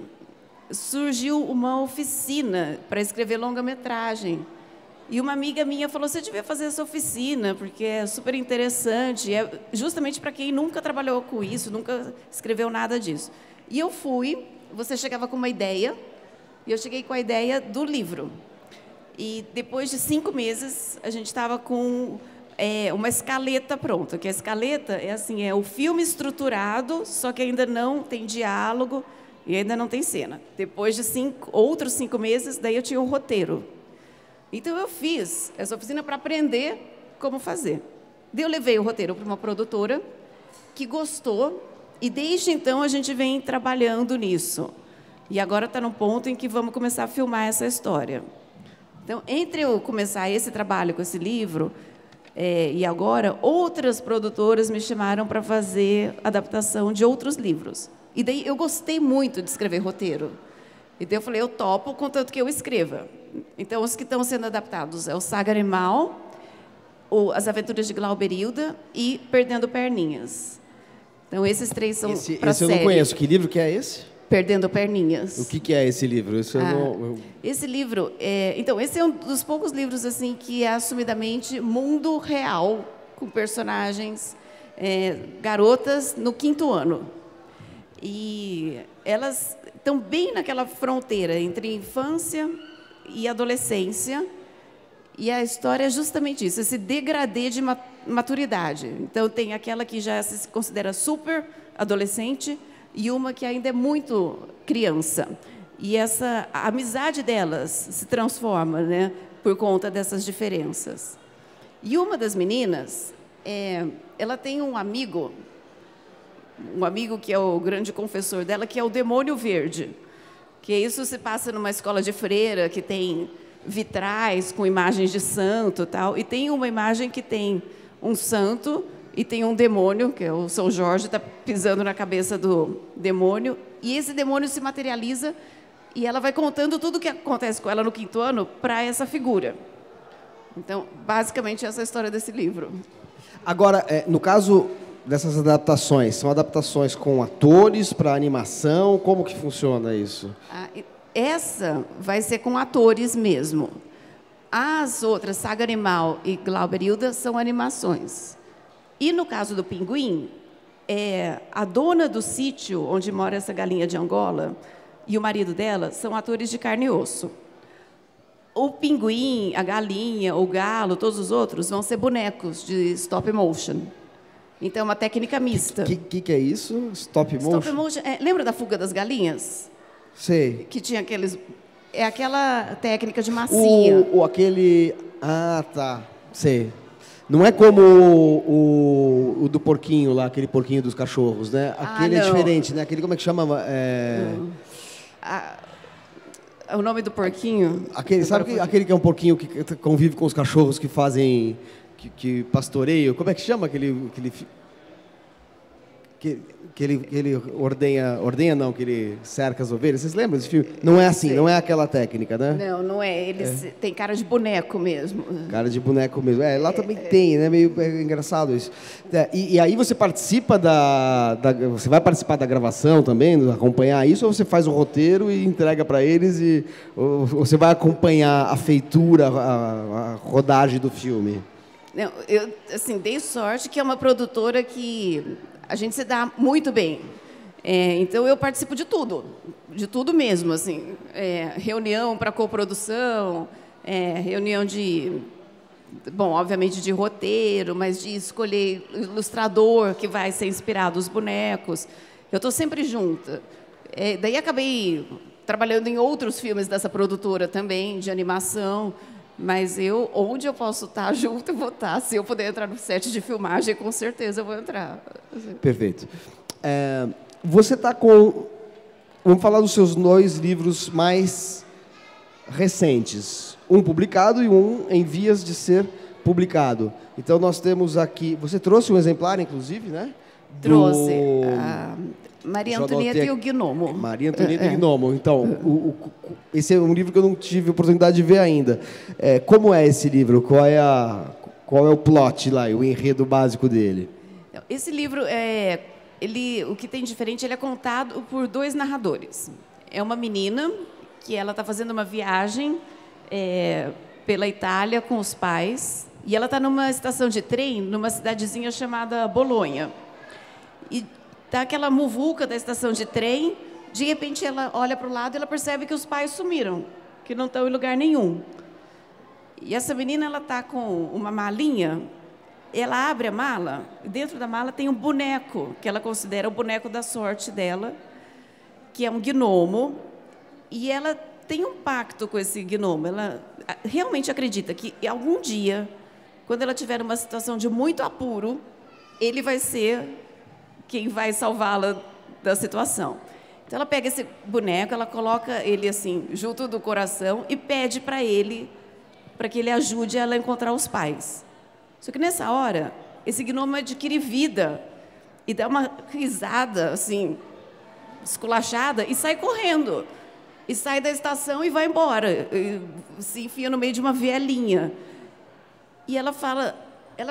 surgiu uma oficina para escrever longa-metragem. E uma amiga minha falou, você devia fazer essa oficina, porque é super interessante, é justamente para quem nunca trabalhou com isso, nunca escreveu nada disso. E eu fui, você chegava com uma ideia, e eu cheguei com a ideia do livro. E depois de 5 meses, a gente estava com uma escaleta pronta, que a escaleta é assim, é o filme estruturado, só que ainda não tem diálogo e ainda não tem cena. Depois de outros 5 meses, daí eu tinha um roteiro. Então, eu fiz essa oficina para aprender como fazer. Daí eu levei o roteiro para uma produtora que gostou, e desde então a gente vem trabalhando nisso. E agora está num ponto em que vamos começar a filmar essa história. Então, entre eu começar esse trabalho com esse livro, e agora, outras produtoras me chamaram para fazer adaptação de outros livros. E daí eu gostei muito de escrever roteiro. E daí eu falei, eu topo, contanto que eu escreva. Então, os que estão sendo adaptados é o Saga Animal, As Aventuras de Glauberilda e Perdendo Perninhas. Então, esses 3 são para série. Esse eu não conheço. Que livro que é esse? Perdendo Perninhas. O que é esse livro? Esse livro, então, esse é um dos poucos livros assim que é assumidamente mundo real, com personagens, garotas no 5º ano. E elas estão bem naquela fronteira entre infância e adolescência, e a história é justamente isso, esse degradê de maturidade. Então, tem aquela que já se considera super adolescente e uma que ainda é muito criança. E a amizade delas se transforma, né, por conta dessas diferenças. E uma das meninas, ela tem um amigo que é o grande confessor dela, que é o Demônio Verde. Que isso se passa numa escola de freira, que tem vitrais com imagens de santo e tal. E tem uma imagem que tem um santo e tem um demônio, que é o São Jorge, está pisando na cabeça do demônio. E esse demônio se materializa e ela vai contando tudo o que acontece com ela no 5º ano para essa figura. Então, basicamente, essa é a história desse livro. Agora, no caso dessas adaptações, são adaptações com atores para animação? Como que funciona isso? Essa vai ser com atores mesmo. As outras, Saga Animal e Glauberilda, são animações. E no caso do Pinguim, a dona do sítio onde mora essa galinha de Angola e o marido dela são atores de carne e osso. O pinguim, a galinha, o galo, todos os outros vão ser bonecos de stop motion. Então, é uma técnica mista. O que é isso? Stop motion? Stop motion. Lembra da Fuga das Galinhas? Sei. Que tinha aqueles... É aquela técnica de massinha. Aquele... Ah, tá. Sei. Não é como o do porquinho lá, aquele porquinho dos cachorros, né? Aquele é diferente, né? Aquele, como é que chama? O nome do porquinho? Aquele que é um porquinho que convive com os cachorros que fazem... Que pastoreio, como é que chama que ele ordenha não, que ele cerca as ovelhas? Vocês lembram desse filme? Não é assim, não é aquela técnica, né? Não, não é. Eles têm cara de boneco mesmo. Cara de boneco mesmo. Lá também tem, né? Meio engraçado isso. E aí você participa você vai participar da gravação também, acompanhar isso, ou você faz o roteiro e entrega para eles, ou você vai acompanhar a feitura, a rodagem do filme? Não, eu assim, dei sorte que é uma produtora que a gente se dá muito bem. Então, eu participo de tudo mesmo. Assim, reunião para coprodução, reunião obviamente de roteiro, mas de escolher ilustrador que vai ser inspirado nos bonecos. Eu estou sempre junta. Daí, acabei trabalhando em outros filmes dessa produtora também, de animação. Mas onde eu posso estar junto, eu vou estar. Se eu puder entrar no set de filmagem, com certeza eu vou entrar. Perfeito. Você está com... Vamos falar dos seus 2 livros mais recentes. Um publicado e um em vias de ser publicado. Então, nós temos aqui... Você trouxe um exemplar, inclusive, né? Trouxe. Maria Antonieta e o Gnomo. Maria Antonieta e o Gnomo. Então, esse é um livro que eu não tive oportunidade de ver ainda. Como é esse livro? Qual é o plot lá, o enredo básico dele? Esse livro, o que tem diferente, ele é contado por 2 narradores. É uma menina que ela está fazendo uma viagem pela Itália com os pais, e ela está numa estação de trem, numa cidadezinha chamada Bolonha. E tá aquela muvuca da estação de trem, de repente ela olha para o lado e ela percebe que os pais sumiram, que não estão em lugar nenhum. E essa menina, ela está com uma malinha, ela abre a mala, e dentro da mala tem um boneco, que ela considera o boneco da sorte dela, que é um gnomo, e ela tem um pacto com esse gnomo. Ela realmente acredita que algum dia, quando ela tiver uma situação de muito apuro, ele vai ser quem vai salvá-la da situação. Então ela pega esse boneco, ela coloca ele assim junto do coração e pede para ele, para que ele ajude ela a encontrar os pais. Só que nessa hora, esse gnomo adquire vida e dá uma risada assim, esculachada, e sai correndo. E sai da estação e vai embora, e se enfia no meio de uma vielinha. E ela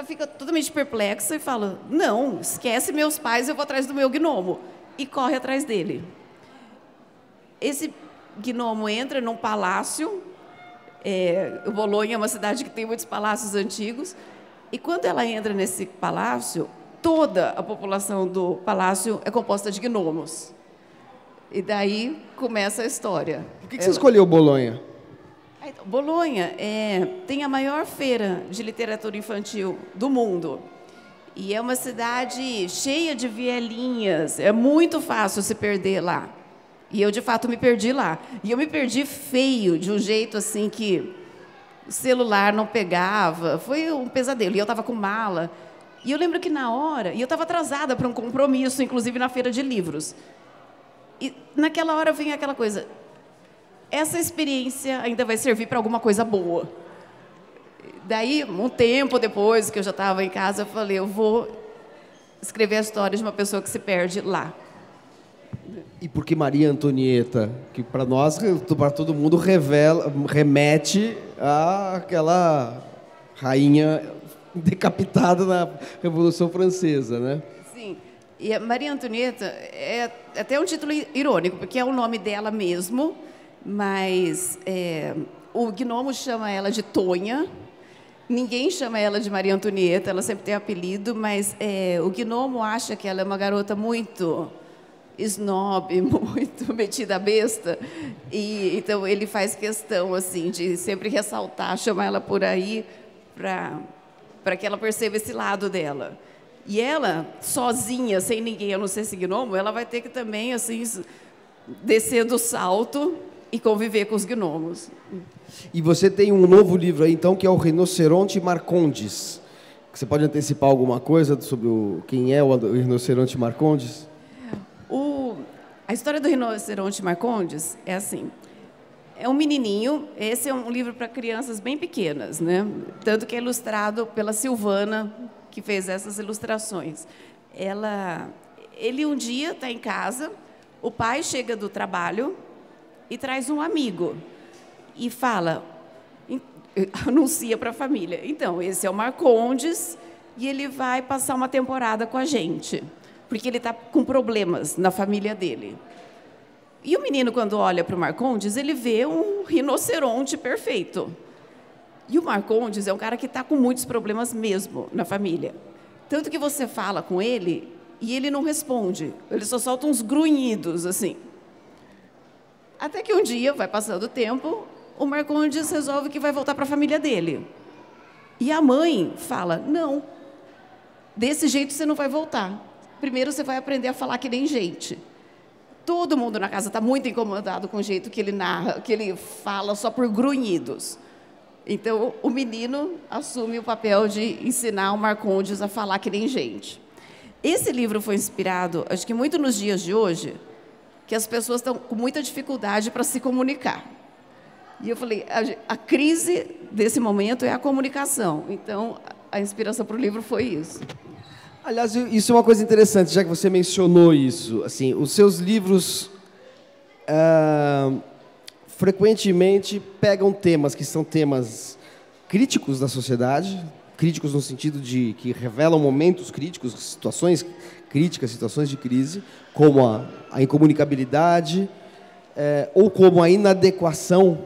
fica totalmente perplexa e fala: não, esquece meus pais, eu vou atrás do meu gnomo. E corre atrás dele. Esse gnomo entra num palácio. Bolonha é uma cidade que tem muitos palácios antigos. E quando ela entra nesse palácio, toda a população do palácio é composta de gnomos. E daí começa a história. Por que você escolheu Bolonha? Bolonha tem a maior feira de literatura infantil do mundo. E é uma cidade cheia de vielinhas. É muito fácil se perder lá. E eu, de fato, me perdi lá. E eu me perdi feio, de um jeito assim que o celular não pegava. Foi um pesadelo. E eu estava com mala. E eu lembro que na hora... E eu estava atrasada para um compromisso, inclusive na feira de livros. E naquela hora vem aquela coisa... Essa experiência ainda vai servir para alguma coisa boa. Daí, um tempo depois que eu já estava em casa, eu falei: eu vou escrever a história de uma pessoa que se perde lá. E por que Maria Antonieta? Que para nós, para todo mundo, remete àquela rainha decapitada na Revolução Francesa, né? Sim. E a Maria Antonieta é até um título irônico, porque é o nome dela mesmo, mas o gnomo chama ela de Tonha. Ninguém chama ela de Maria Antonieta, ela sempre tem apelido, mas o gnomo acha que ela é uma garota muito snob, muito metida besta, e então ele faz questão assim de sempre ressaltar, chamar ela por aí para que ela perceba esse lado dela. E ela, sozinha, sem ninguém, a não ser esse gnomo, ela vai ter que também assim descer do salto e conviver com os gnomos. E você tem um novo livro aí, então, que é o Rinoceronte Marcondes. Você pode antecipar alguma coisa sobre quem é o Rinoceronte Marcondes? A história do Rinoceronte Marcondes é assim. É um menininho, esse é um livro para crianças bem pequenas, né? Tanto que é ilustrado pela Silvana, que fez essas ilustrações. Ele um dia está em casa, o pai chega do trabalho e traz um amigo e fala, anuncia para a família: então, esse é o Marcondes e ele vai passar uma temporada com a gente, porque ele está com problemas na família dele. E o menino, quando olha para o Marcondes, ele vê um rinoceronte perfeito. E o Marcondes é um cara que está com muitos problemas mesmo na família. Tanto que você fala com ele e ele não responde. Ele só solta uns grunhidos, assim. Até que um dia, vai passando o tempo, o Marcondes resolve que vai voltar para a família dele. E a mãe fala: não, desse jeito você não vai voltar. Primeiro você vai aprender a falar que nem gente. Todo mundo na casa está muito incomodado com o jeito que ele narra, que ele fala só por grunhidos. Então, o menino assume o papel de ensinar o Marcondes a falar que nem gente. Esse livro foi inspirado, acho que muito nos dias de hoje, que as pessoas estão com muita dificuldade para se comunicar. E eu falei, a crise desse momento é a comunicação. Então, a inspiração para o livro foi isso. Aliás, isso é uma coisa interessante, já que você mencionou isso. Assim, os seus livros frequentemente pegam temas que são temas críticos da sociedade, críticos no sentido de que revelam momentos críticos, situações críticas, situações de crise, como a incomunicabilidade, ou como a inadequação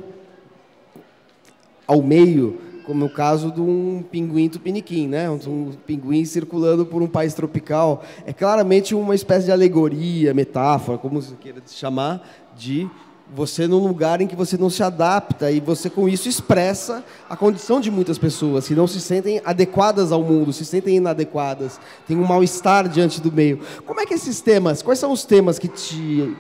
ao meio, como o caso de um pinguim tupiniquim, né? Um pinguim circulando por um país tropical. É claramente uma espécie de alegoria, metáfora, como você queira chamar, de você num lugar em que você não se adapta e você, com isso, expressa a condição de muitas pessoas que não se sentem adequadas ao mundo, se sentem inadequadas, têm um mal-estar diante do meio. Como é que esses temas, quais são os temas que te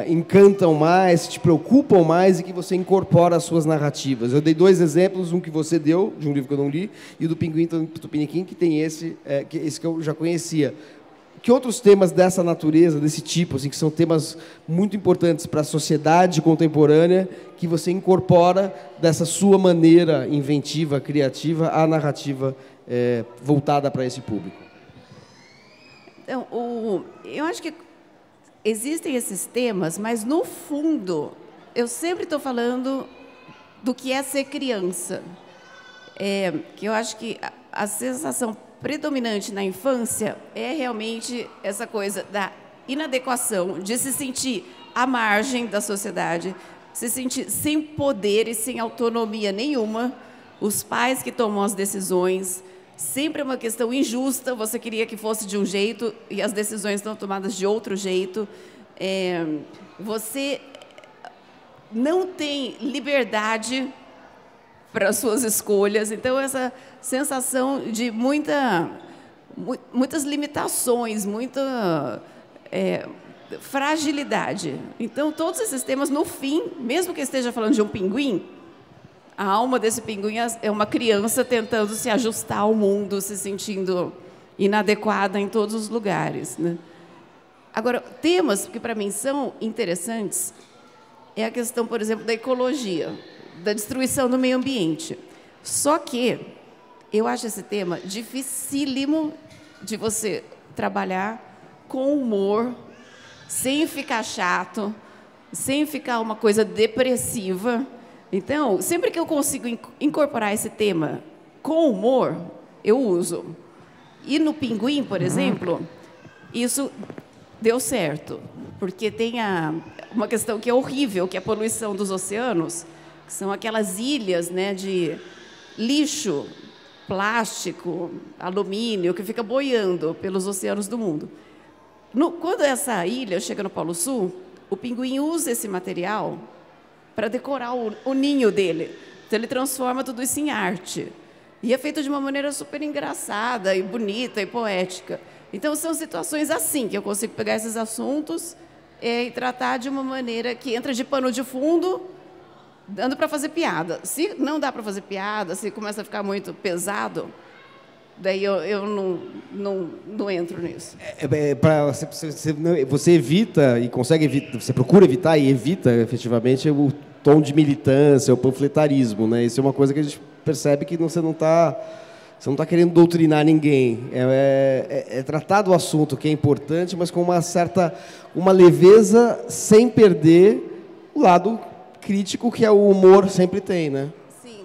encantam mais, te preocupam mais e que você incorpora às suas narrativas? Eu dei 2 exemplos, um que você deu, de um livro que eu não li, e o do Pinguim Tupiniquim, que tem esse que eu já conhecia. Que outros temas dessa natureza, desse tipo, assim, que são temas muito importantes para a sociedade contemporânea, que você incorpora dessa sua maneira inventiva, criativa, à narrativa voltada para esse público? Então, eu acho que existem esses temas, mas, no fundo, eu sempre estou falando do que é ser criança. Que eu acho que a sensação predominante na infância é realmente essa coisa da inadequação, de se sentir à margem da sociedade, se sentir sem poder e sem autonomia nenhuma, os pais que tomam as decisões, sempre é uma questão injusta, você queria que fosse de um jeito e as decisões estão tomadas de outro jeito, você não tem liberdade para as suas escolhas, então essa sensação de muitas limitações, muita fragilidade. Então, todos esses temas, no fim, mesmo que esteja falando de um pinguim, a alma desse pinguim é uma criança tentando se ajustar ao mundo, se sentindo inadequada em todos os lugares, né? Agora, temas que para mim são interessantes é a questão, por exemplo, da ecologia, da destruição do meio ambiente. Só que eu acho esse tema dificílimo de você trabalhar com humor, sem ficar chato, sem ficar uma coisa depressiva. Então, sempre que eu consigo incorporar esse tema com humor, eu uso. E no Pinguim, por exemplo, isso deu certo, porque tem uma questão que é horrível, que é a poluição dos oceanos, que são aquelas ilhas, né, de lixo, plástico, alumínio, que fica boiando pelos oceanos do mundo. Quando essa ilha chega no Polo Sul, o pinguim usa esse material para decorar o ninho dele. Então, ele transforma tudo isso em arte. E é feito de uma maneira super engraçada, e bonita, e poética. Então, são situações assim, que eu consigo pegar esses assuntos e tratar de uma maneira que entra de pano de fundo, dando para fazer piada. Se não dá para fazer piada, se começa a ficar muito pesado, daí eu não entro nisso. Você evita e consegue evitar, você procura evitar e evita efetivamente o tom de militância, o panfletarismo, né? Isso é uma coisa que a gente percebe que você não está querendo doutrinar ninguém. É tratar do assunto que é importante, mas com uma leveza, sem perder o lado crítico que o humor sempre tem, né? Sim.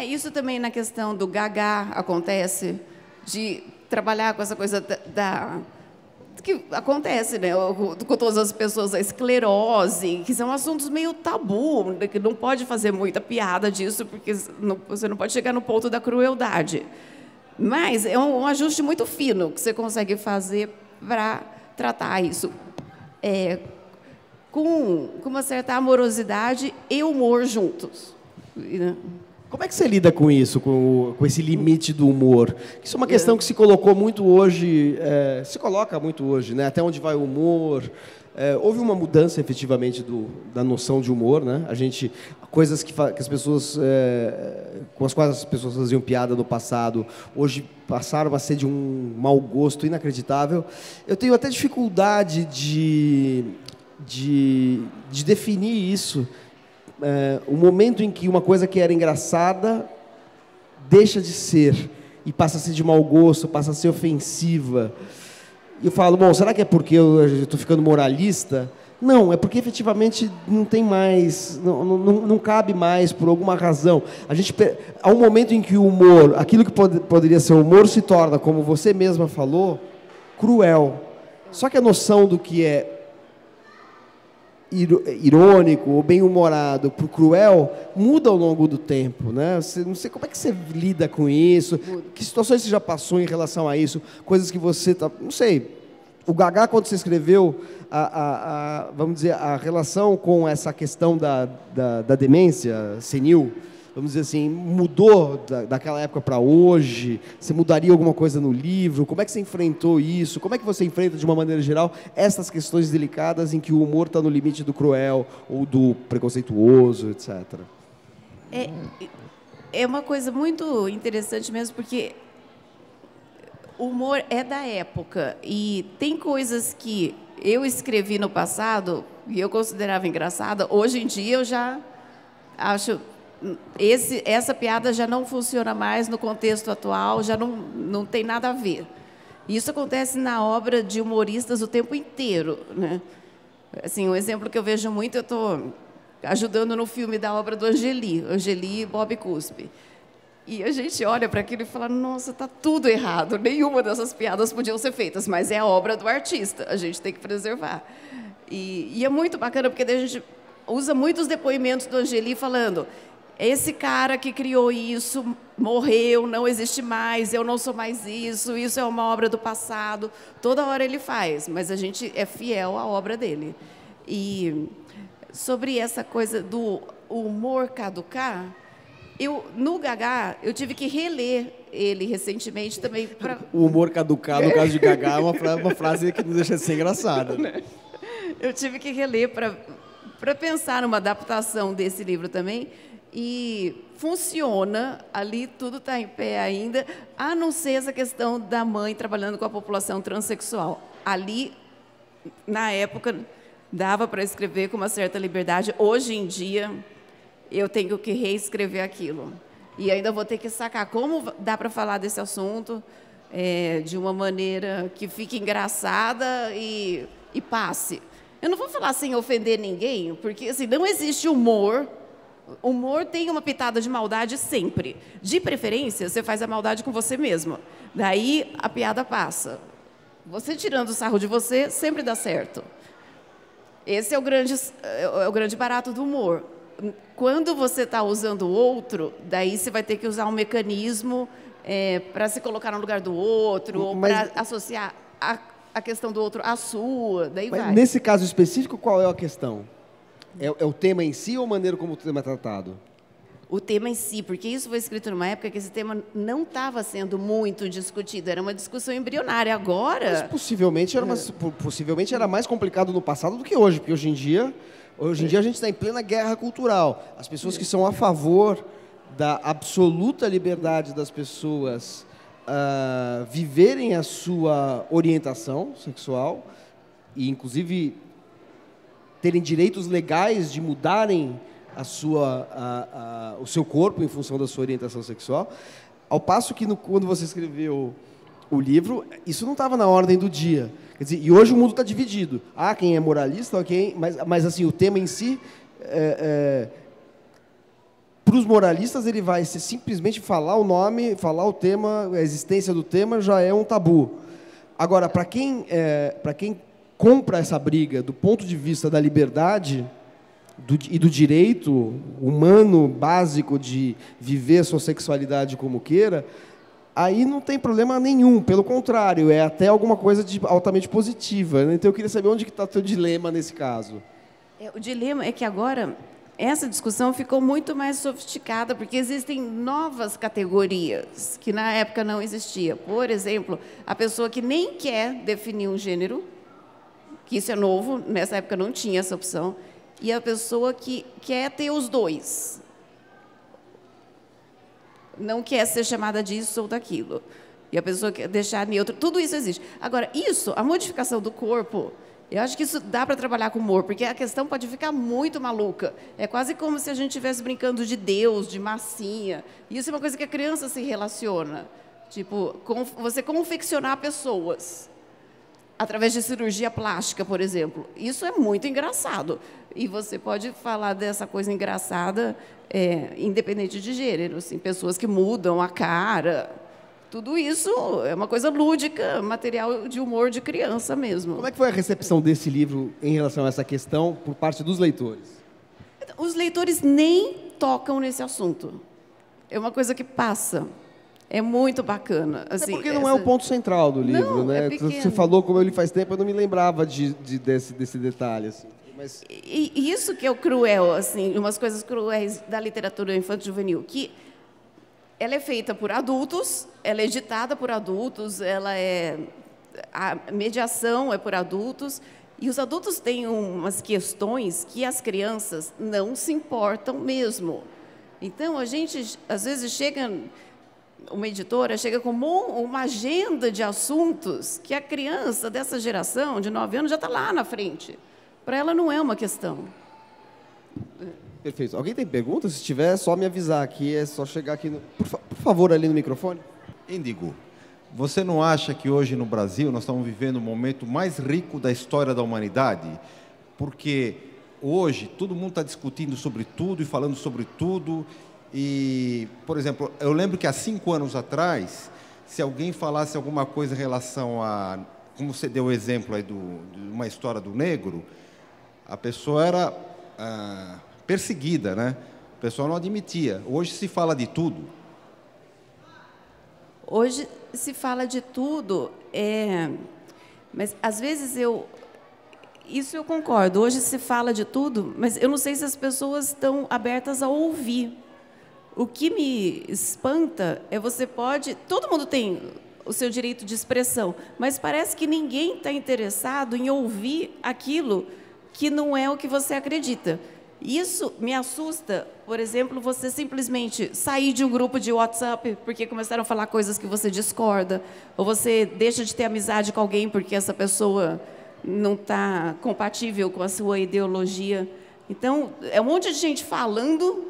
Isso também na questão do gaga acontece, de trabalhar com essa coisa que acontece, né, com todas as pessoas, a esclerose, que são assuntos meio tabu, que não pode fazer muita piada disso, porque você não pode chegar no ponto da crueldade. Mas é um ajuste muito fino que você consegue fazer para tratar isso. Com uma certa amorosidade e humor juntos. Como é que você lida com isso, com esse limite do humor? Isso é uma questão que se colocou muito hoje, se coloca muito hoje, né? Até onde vai o humor? Houve uma mudança, efetivamente, da noção de humor, né? Coisas que as pessoas, com as quais as pessoas faziam piada no passado, hoje passaram a ser de um mau gosto inacreditável. Eu tenho até dificuldade de definir isso. O momento em que uma coisa que era engraçada deixa de ser e passa a ser de mau gosto, passa a ser ofensiva. E eu falo, bom, será que é porque eu estou ficando moralista? Não, é porque efetivamente não tem mais, não cabe mais por alguma razão. Há um momento em que o humor, aquilo que poderia ser humor, se torna, como você mesma falou, cruel. Só que a noção do que é irônico ou bem-humorado para o cruel muda ao longo do tempo, né? Não sei como é que você lida com isso, que situações você já passou em relação a isso, coisas que você não sei. O Gagá, quando você escreveu vamos dizer, a relação com essa questão da demência senil, vamos dizer assim, mudou daquela época para hoje? Você mudaria alguma coisa no livro? Como é que você enfrentou isso? Como é que você enfrenta, de uma maneira geral, essas questões delicadas em que o humor está no limite do cruel ou do preconceituoso, etc.? É uma coisa muito interessante mesmo, porque o humor é da época e tem coisas que eu escrevi no passado e eu considerava engraçada. Hoje em dia eu já acho essa piada já não funciona mais no contexto atual, já não tem nada a ver. Isso acontece na obra de humoristas o tempo inteiro, né? Assim, um exemplo que eu vejo muito, eu estou ajudando no filme da obra do Angeli e Bob Cuspe. E a gente olha para aquilo e fala, nossa, está tudo errado, nenhuma dessas piadas podiam ser feitas, mas é a obra do artista, a gente tem que preservar. E é muito bacana, porque daí a gente usa muitos depoimentos do Angeli falando, esse cara que criou isso morreu, não existe mais, eu não sou mais isso é uma obra do passado. Toda hora ele faz, mas a gente é fiel à obra dele. E sobre essa coisa do humor caducar, no Gagá, eu tive que reler ele recentemente também. O humor caducar, no caso de Gagá, é uma frase que não deixa de ser engraçada. Eu tive que reler para pensar numa adaptação desse livro também. E funciona, ali tudo está em pé ainda, a não ser essa questão da mãe trabalhando com a população transexual. Ali, na época, dava para escrever com uma certa liberdade. Hoje em dia, eu tenho que reescrever aquilo. E ainda vou ter que sacar como dá para falar desse assunto de uma maneira que fique engraçada e passe. Eu não vou falar sem ofender ninguém, porque assim, não existe humor. Humor tem uma pitada de maldade sempre. De preferência, você faz a maldade com você mesmo. Daí, a piada passa. Você tirando o sarro de você, sempre dá certo. Esse é o grande barato do humor. Quando você está usando o outro, daí você vai ter que usar um mecanismo para se colocar no lugar do outro, ou para associar a questão do outro à sua, daí vai. Nesse caso específico, qual é a questão? É o tema em si ou a maneira como o tema é tratado? O tema em si, porque isso foi escrito numa época que esse tema não estava sendo muito discutido, era uma discussão embrionária. Agora... Mas possivelmente era mais complicado no passado do que hoje, porque hoje em dia a gente está em plena guerra cultural. As pessoas que são a favor da absoluta liberdade das pessoas viverem a sua orientação sexual e, inclusive, terem direitos legais de mudarem o seu corpo em função da sua orientação sexual, ao passo que quando você escreveu o livro, isso não estava na ordem do dia. Quer dizer, e hoje o mundo está dividido. Há quem é moralista, mas assim, o tema em si, para os moralistas, ele vai ser simplesmente falar o nome, falar o tema, a existência do tema já é um tabu. Agora, para quem compra essa briga do ponto de vista da liberdade e do direito humano básico de viver a sua sexualidade como queira, aí não tem problema nenhum, pelo contrário, é até alguma coisa de altamente positiva. Então eu queria saber onde está o teu dilema nesse caso. O dilema é que agora essa discussão ficou muito mais sofisticada, porque existem novas categorias que na época não existia. Por exemplo, a pessoa que nem quer definir um gênero, que isso é novo, nessa época não tinha essa opção, e a pessoa que quer ter os dois. Não quer ser chamada disso ou daquilo. E a pessoa quer deixar neutro. Tudo isso existe. Agora, a modificação do corpo, eu acho que isso dá para trabalhar com humor, porque a questão pode ficar muito maluca. É quase como se a gente estivesse brincando de Deus, de massinha. Isso é uma coisa que a criança se relaciona. Tipo, você confeccionar pessoas. através de cirurgia plástica, por exemplo. Isso é muito engraçado. E você pode falar dessa coisa engraçada, independente de gênero, assim, pessoas que mudam a cara. Tudo isso é uma coisa lúdica, material de humor de criança mesmo. Como é que foi a recepção desse livro em relação a essa questão por parte dos leitores? Os leitores nem tocam nesse assunto. É uma coisa que passa. É muito bacana. Assim, porque não é o ponto central do livro, não, né? Você falou como eu li faz tempo, eu não me lembrava desse detalhe. Assim. Mas... E isso que é o cruel, assim, umas coisas cruéis da literatura infanto-juvenil, que ela é feita por adultos, ela é editada por adultos, a mediação é por adultos, e os adultos têm umas questões que as crianças não se importam mesmo. Então, a gente, às vezes, uma editora chega com uma agenda de assuntos que a criança dessa geração, de 9 anos, já está lá na frente. Para ela não é uma questão. Perfeito. Alguém tem perguntas? Se tiver, é só me avisar aqui, é só chegar aqui, por favor, ali no microfone. Índigo, você não acha que hoje no Brasil nós estamos vivendo o momento mais rico da história da humanidade? Porque hoje todo mundo está discutindo sobre tudo e falando sobre tudo. E, por exemplo, eu lembro que há 5 anos atrás, se alguém falasse alguma coisa em relação a, como você deu o exemplo aí de uma história do negro, a pessoa era perseguida, né? O pessoal não admitia. Hoje se fala de tudo. Hoje se fala de tudo, mas às vezes isso eu concordo. Hoje se fala de tudo, mas eu não sei se as pessoas estão abertas a ouvir. O que me espanta é todo mundo tem o seu direito de expressão, mas parece que ninguém está interessado em ouvir aquilo que não é o que você acredita. Isso me assusta, por exemplo, você simplesmente sair de um grupo de WhatsApp porque começaram a falar coisas que você discorda, ou você deixa de ter amizade com alguém porque essa pessoa não está compatível com a sua ideologia. Então, é um monte de gente falando,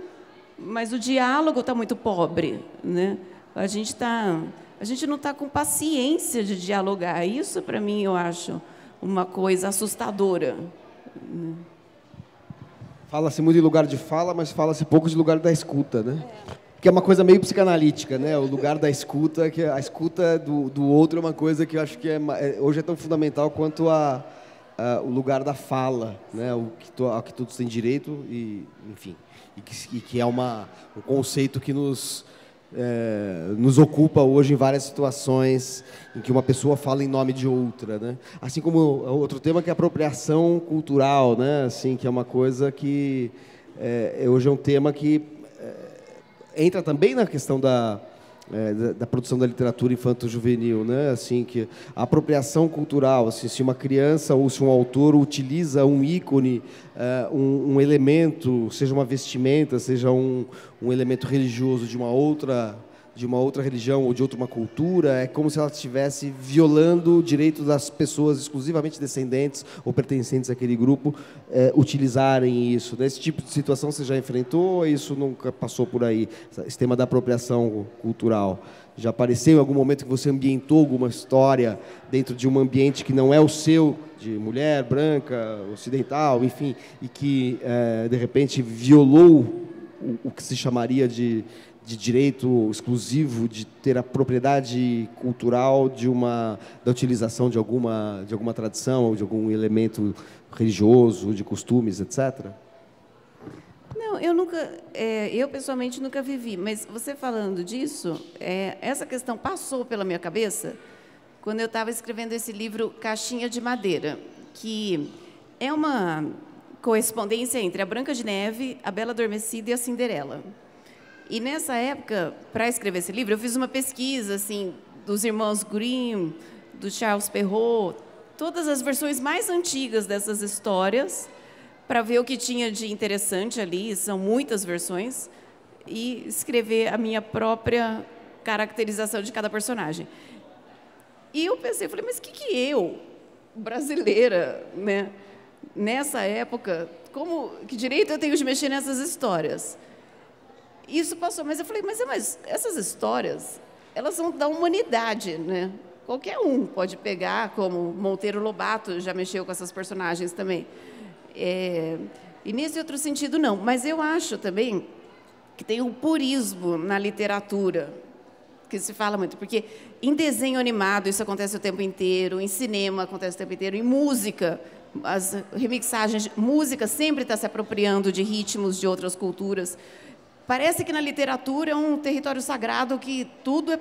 mas o diálogo está muito pobre, né? A gente não está com paciência de dialogar. Isso, para mim, eu acho uma coisa assustadora. Fala-se muito de lugar de fala, mas fala-se pouco de lugar da escuta, né? Que é uma coisa meio psicanalítica, né? O lugar da escuta, que a escuta do outro é uma coisa que eu acho que hoje é tão fundamental quanto o lugar da fala, né? Ao que todos têm direito e, enfim, e que é um conceito que nos ocupa hoje em várias situações em que uma pessoa fala em nome de outra, né? Assim como outro tema que é a apropriação cultural, né? Assim, que é uma coisa que hoje é um tema que entra também na questão da produção da literatura infanto-juvenil, né? Assim, que a apropriação cultural, assim, se uma criança ou se um autor utiliza um ícone, um elemento, seja uma vestimenta, seja um elemento religioso de uma outra religião ou de outra uma cultura, é como se ela estivesse violando o direito das pessoas exclusivamente descendentes ou pertencentes àquele grupo utilizarem isso. Esse tipo de situação você já enfrentou ou isso nunca passou por aí? Esse tema da apropriação cultural. Já apareceu em algum momento que você ambientou alguma história dentro de um ambiente que não é o seu, de mulher, branca, ocidental, enfim, e que, de repente, violou o que se chamaria de direito exclusivo de ter a propriedade cultural da utilização de alguma tradição ou de algum elemento religioso, de costumes, etc.? Não, eu pessoalmente nunca vivi, mas você falando disso, essa questão passou pela minha cabeça quando eu estava escrevendo esse livro Caixinha de Madeira, que é uma correspondência entre a Branca de Neve, a Bela Adormecida e a Cinderela. E nessa época, para escrever esse livro, eu fiz uma pesquisa assim dos irmãos Grimm, do Charles Perrault, todas as versões mais antigas dessas histórias, para ver o que tinha de interessante ali, são muitas versões, e escrever a minha própria caracterização de cada personagem. E eu pensei, falei, mas que eu, brasileira, né, nessa época, que direito eu tenho de mexer nessas histórias? Isso passou, mas eu falei, mas essas histórias, elas são da humanidade, né? qualquer um pode pegar, como Monteiro Lobato já mexeu com essas personagens também. E nesse outro sentido, não. Mas eu acho também que tem um purismo na literatura, que se fala muito, porque em desenho animado isso acontece o tempo inteiro, em cinema acontece o tempo inteiro, em música, as remixagens, música sempre está se apropriando de ritmos de outras culturas. Parece que na literatura é um território sagrado que tudo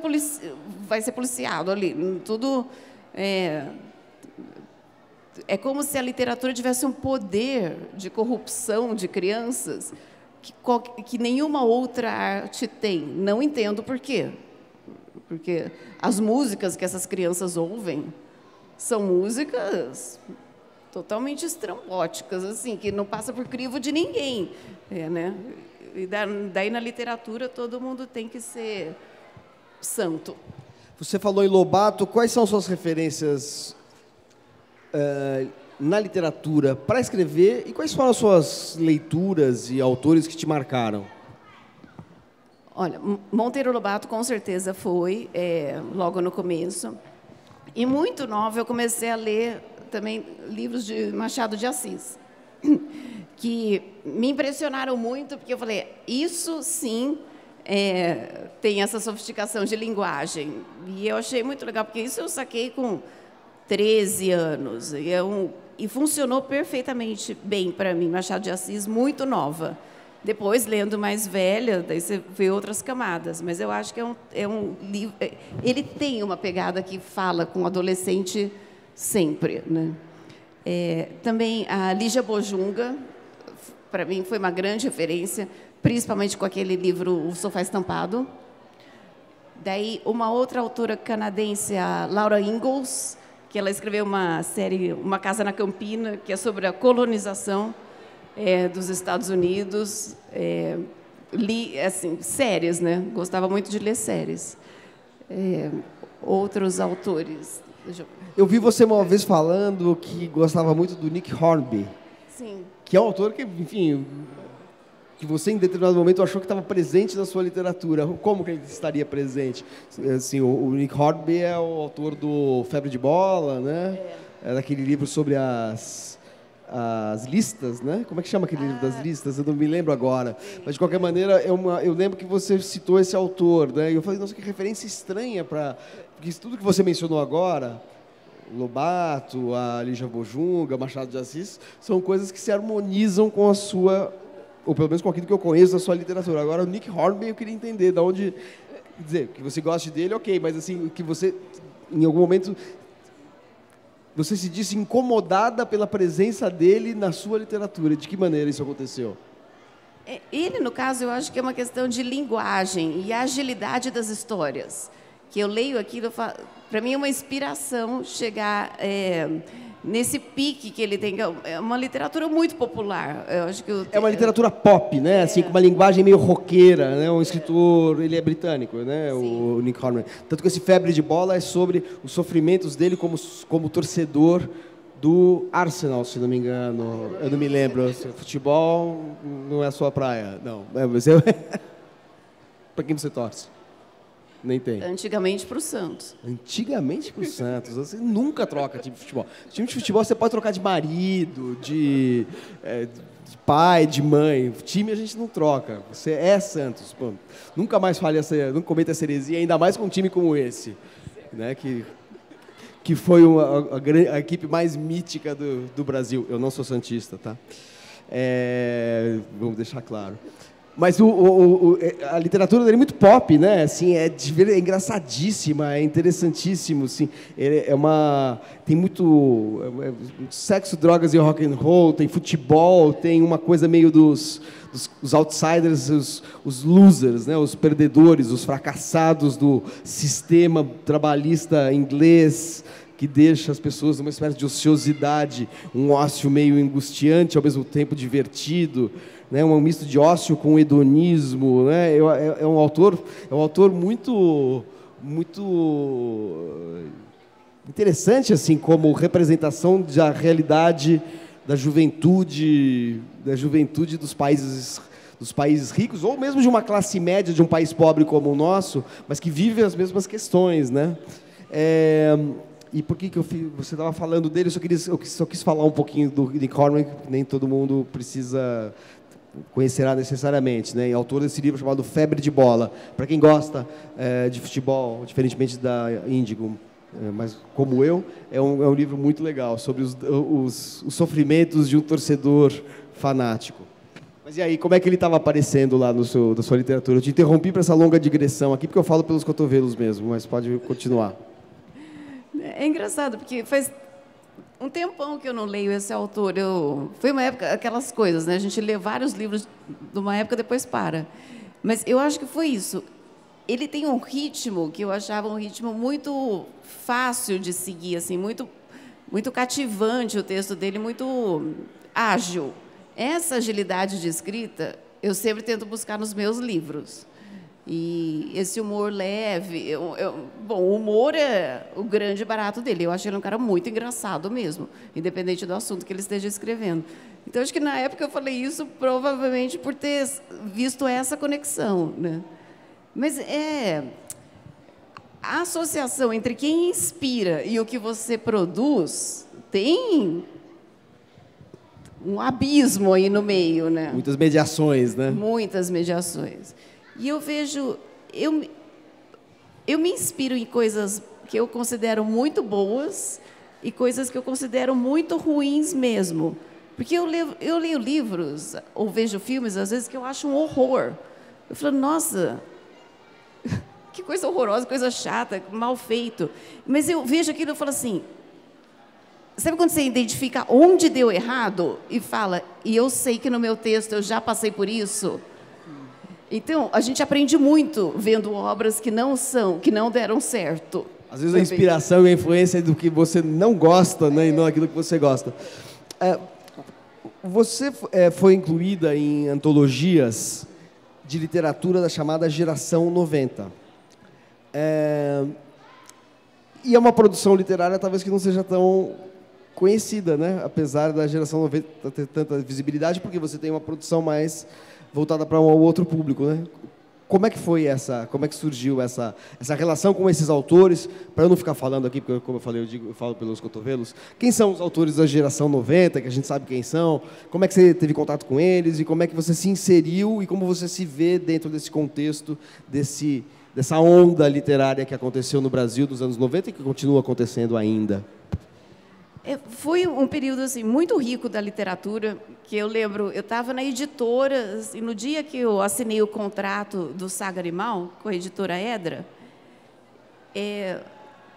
vai ser policiado ali, tudo é como se a literatura tivesse um poder de corrupção de crianças que nenhuma outra arte tem. Não entendo por quê. Porque as músicas que essas crianças ouvem são músicas totalmente estrambóticas, assim, que não passa por crivo de ninguém, né? E daí na literatura todo mundo tem que ser santo. Você falou em Lobato, quais são suas referências na literatura para escrever e quais foram as suas leituras e autores que te marcaram? Olha, Monteiro Lobato com certeza foi, logo no começo. E muito nova eu comecei a ler também livros de Machado de Assis, que me impressionaram muito, porque eu falei, isso sim tem essa sofisticação de linguagem. E eu achei muito legal, porque isso eu saquei com 13 anos. E funcionou perfeitamente bem para mim, Machado de Assis, muito nova. Depois, lendo mais velha, daí você vê outras camadas. Mas eu acho que é um livro... Ele tem uma pegada que fala com o adolescente sempre, né? Também a Lígia Bojunga, para mim, foi uma grande referência, principalmente com aquele livro O Sofá Estampado. Daí, uma outra autora canadense, a Laura Ingalls, que ela escreveu uma série, Uma Casa na Campina, que é sobre a colonização dos Estados Unidos. Li, assim, séries, né? Gostava muito de ler séries. Outros autores. Eu vi você uma vez falando que gostava muito do Nick Hornby. Sim. Que é um autor que, enfim, que você em determinado momento achou que estava presente na sua literatura. Como que ele estaria presente? Assim, o Nick Hornby é o autor do Febre de Bola, né? É daquele livro sobre as listas, né? Como é que chama aquele livro das listas? Eu não me lembro agora. Mas, de qualquer maneira, eu lembro que você citou esse autor, né? E eu falei, nossa, que referência estranha para... Porque tudo que você mencionou agora, Lobato, a Lígia Bojunga, Machado de Assis, são coisas que se harmonizam com a sua... ou pelo menos com aquilo que eu conheço da sua literatura. Agora, o Nick Hornby, eu queria entender de onde... Quer dizer, que você goste dele, ok, mas assim, que você, em algum momento... Você se disse incomodada pela presença dele na sua literatura. De que maneira isso aconteceu? Ele, no caso, eu acho que é uma questão de linguagem e agilidade das histórias. Que eu leio aquilo, para mim é uma inspiração chegar nesse pique que ele tem. É uma literatura muito popular. Eu acho que é uma literatura pop, né? Assim, com uma linguagem meio roqueira, né? Um escritor, ele é britânico, né? O Nick Hornby. Tanto que esse Febre de Bola é sobre os sofrimentos dele como torcedor do Arsenal, se não me engano. Eu não me lembro. Futebol não é a sua praia, não. Para quem você torce? Nem tem. Antigamente para o Santos. Antigamente para o Santos. Você nunca troca time de futebol. Time de futebol você pode trocar de marido, de pai, de mãe. Time a gente não troca. Você é Santos. Pô, nunca mais nunca cometa essa heresia, ainda mais com um time como esse, né? Que foi a equipe mais mítica do Brasil. Eu não sou santista, tá? Vamos deixar claro. Mas a literatura dele é muito pop, né? Assim, é engraçadíssima, é interessantíssimo. Assim, tem muito sexo, drogas e rock and roll, tem futebol, tem uma coisa meio dos outsiders, os losers, né? Os perdedores, os fracassados do sistema trabalhista inglês, que deixa as pessoas numa espécie de ociosidade, um ócio meio angustiante, ao mesmo tempo divertido. Né, um misto de ócio com hedonismo, né? É um autor muito interessante, assim, como representação da realidade da juventude dos países ricos, ou mesmo de uma classe média de um país pobre como o nosso, mas que vive as mesmas questões, né? E por que você estava falando dele? Eu só quis falar um pouquinho do Nick Hornby, que nem todo mundo precisa conhecerá necessariamente, né? Autor desse livro chamado Febre de Bola. Para quem gosta de futebol, diferentemente da Índigo, mas como eu, é um livro muito legal sobre os sofrimentos de um torcedor fanático. Mas e aí, como é que ele estava aparecendo lá da sua literatura? Eu te interrompi para essa longa digressão aqui, porque eu falo pelos cotovelos mesmo, mas pode continuar. É engraçado, porque faz um tempão que eu não leio esse autor. Foi uma época, aquelas coisas, né? A gente lê vários livros de uma época, depois para. Mas eu acho que foi isso. Ele tem um ritmo que eu achava um ritmo muito fácil de seguir, assim, muito, muito cativante o texto dele, muito ágil. Essa agilidade de escrita eu sempre tento buscar nos meus livros. E esse humor leve... bom, o humor é o grande barato dele. Eu acho ele um cara muito engraçado mesmo, independente do assunto que ele esteja escrevendo. Então, acho que na época eu falei isso provavelmente por ter visto essa conexão, né? Mas a associação entre quem inspira e o que você produz tem um abismo aí no meio, né? Muitas mediações, né? Muitas mediações. E eu vejo... Eu me inspiro em coisas que eu considero muito boas e coisas que eu considero muito ruins mesmo. Porque eu leio livros ou vejo filmes, às vezes, que eu acho um horror. Eu falo, nossa, que coisa horrorosa, coisa chata, mal feito. Mas eu vejo aquilo e falo assim... Sabe quando você identifica onde deu errado e fala, e eu sei que no meu texto eu já passei por isso? Então, a gente aprende muito vendo obras que não deram certo. Às vezes a inspiração e a influência é do que você não gosta, né, e não aquilo que você gosta. Você foi incluída em antologias de literatura da chamada Geração 90. E é uma produção literária talvez que não seja tão conhecida, né? Apesar da Geração 90 ter tanta visibilidade, porque você tem uma produção mais voltada para um outro público, né? Como é que foi como é que surgiu essa relação com esses autores? Para eu não ficar falando aqui, porque, como eu falei, eu falo pelos cotovelos. Quem são os autores da Geração 90, que a gente sabe quem são? Como é que você teve contato com eles? E como é que você se inseriu? E como você se vê dentro desse contexto, dessa onda literária que aconteceu no Brasil dos anos 90 e que continua acontecendo ainda? Foi um período assim, muito rico da literatura, que eu lembro, eu estava na editora, e no dia que eu assinei o contrato do Saga Animal, com a editora Edra,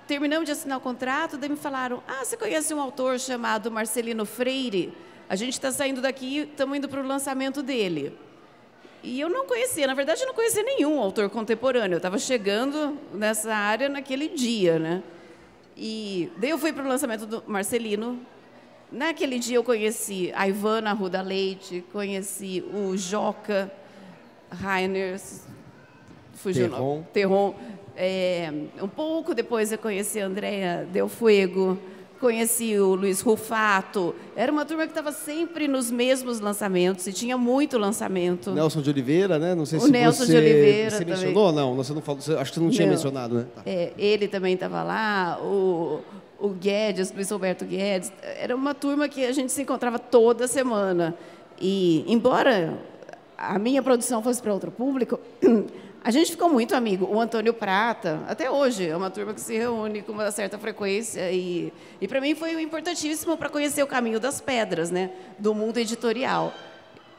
terminamos de assinar o contrato, daí me falaram, você conhece um autor chamado Marcelino Freire? A gente está saindo daqui, estamos indo para o lançamento dele. E eu não conhecia, na verdade, eu não conhecia nenhum autor contemporâneo, eu estava chegando nessa área naquele dia, né? E daí eu fui para o lançamento do Marcelino. Naquele dia eu conheci a Ivana Arruda Leite, conheci o Joca Rainer, fugiu o nome, Terron. Um pouco depois eu conheci a Andréa Del Fuego, conheci o Luiz Rufato. Era uma turma que estava sempre nos mesmos lançamentos e tinha muito lançamento. Nelson de Oliveira, né? Não sei o se Nelson de Oliveira você também. mencionou, não? Você não falou, acho que você não tinha mencionado, né? Tá. Ele também estava lá, o Guedes, Luiz Roberto Guedes. Era uma turma que a gente se encontrava toda semana. E, embora a minha produção fosse para outro público, a gente ficou muito amigo. O Antônio Prata, até hoje, é uma turma que se reúne com uma certa frequência. E para mim foi importantíssimo para conhecer o caminho das pedras, né, do mundo editorial.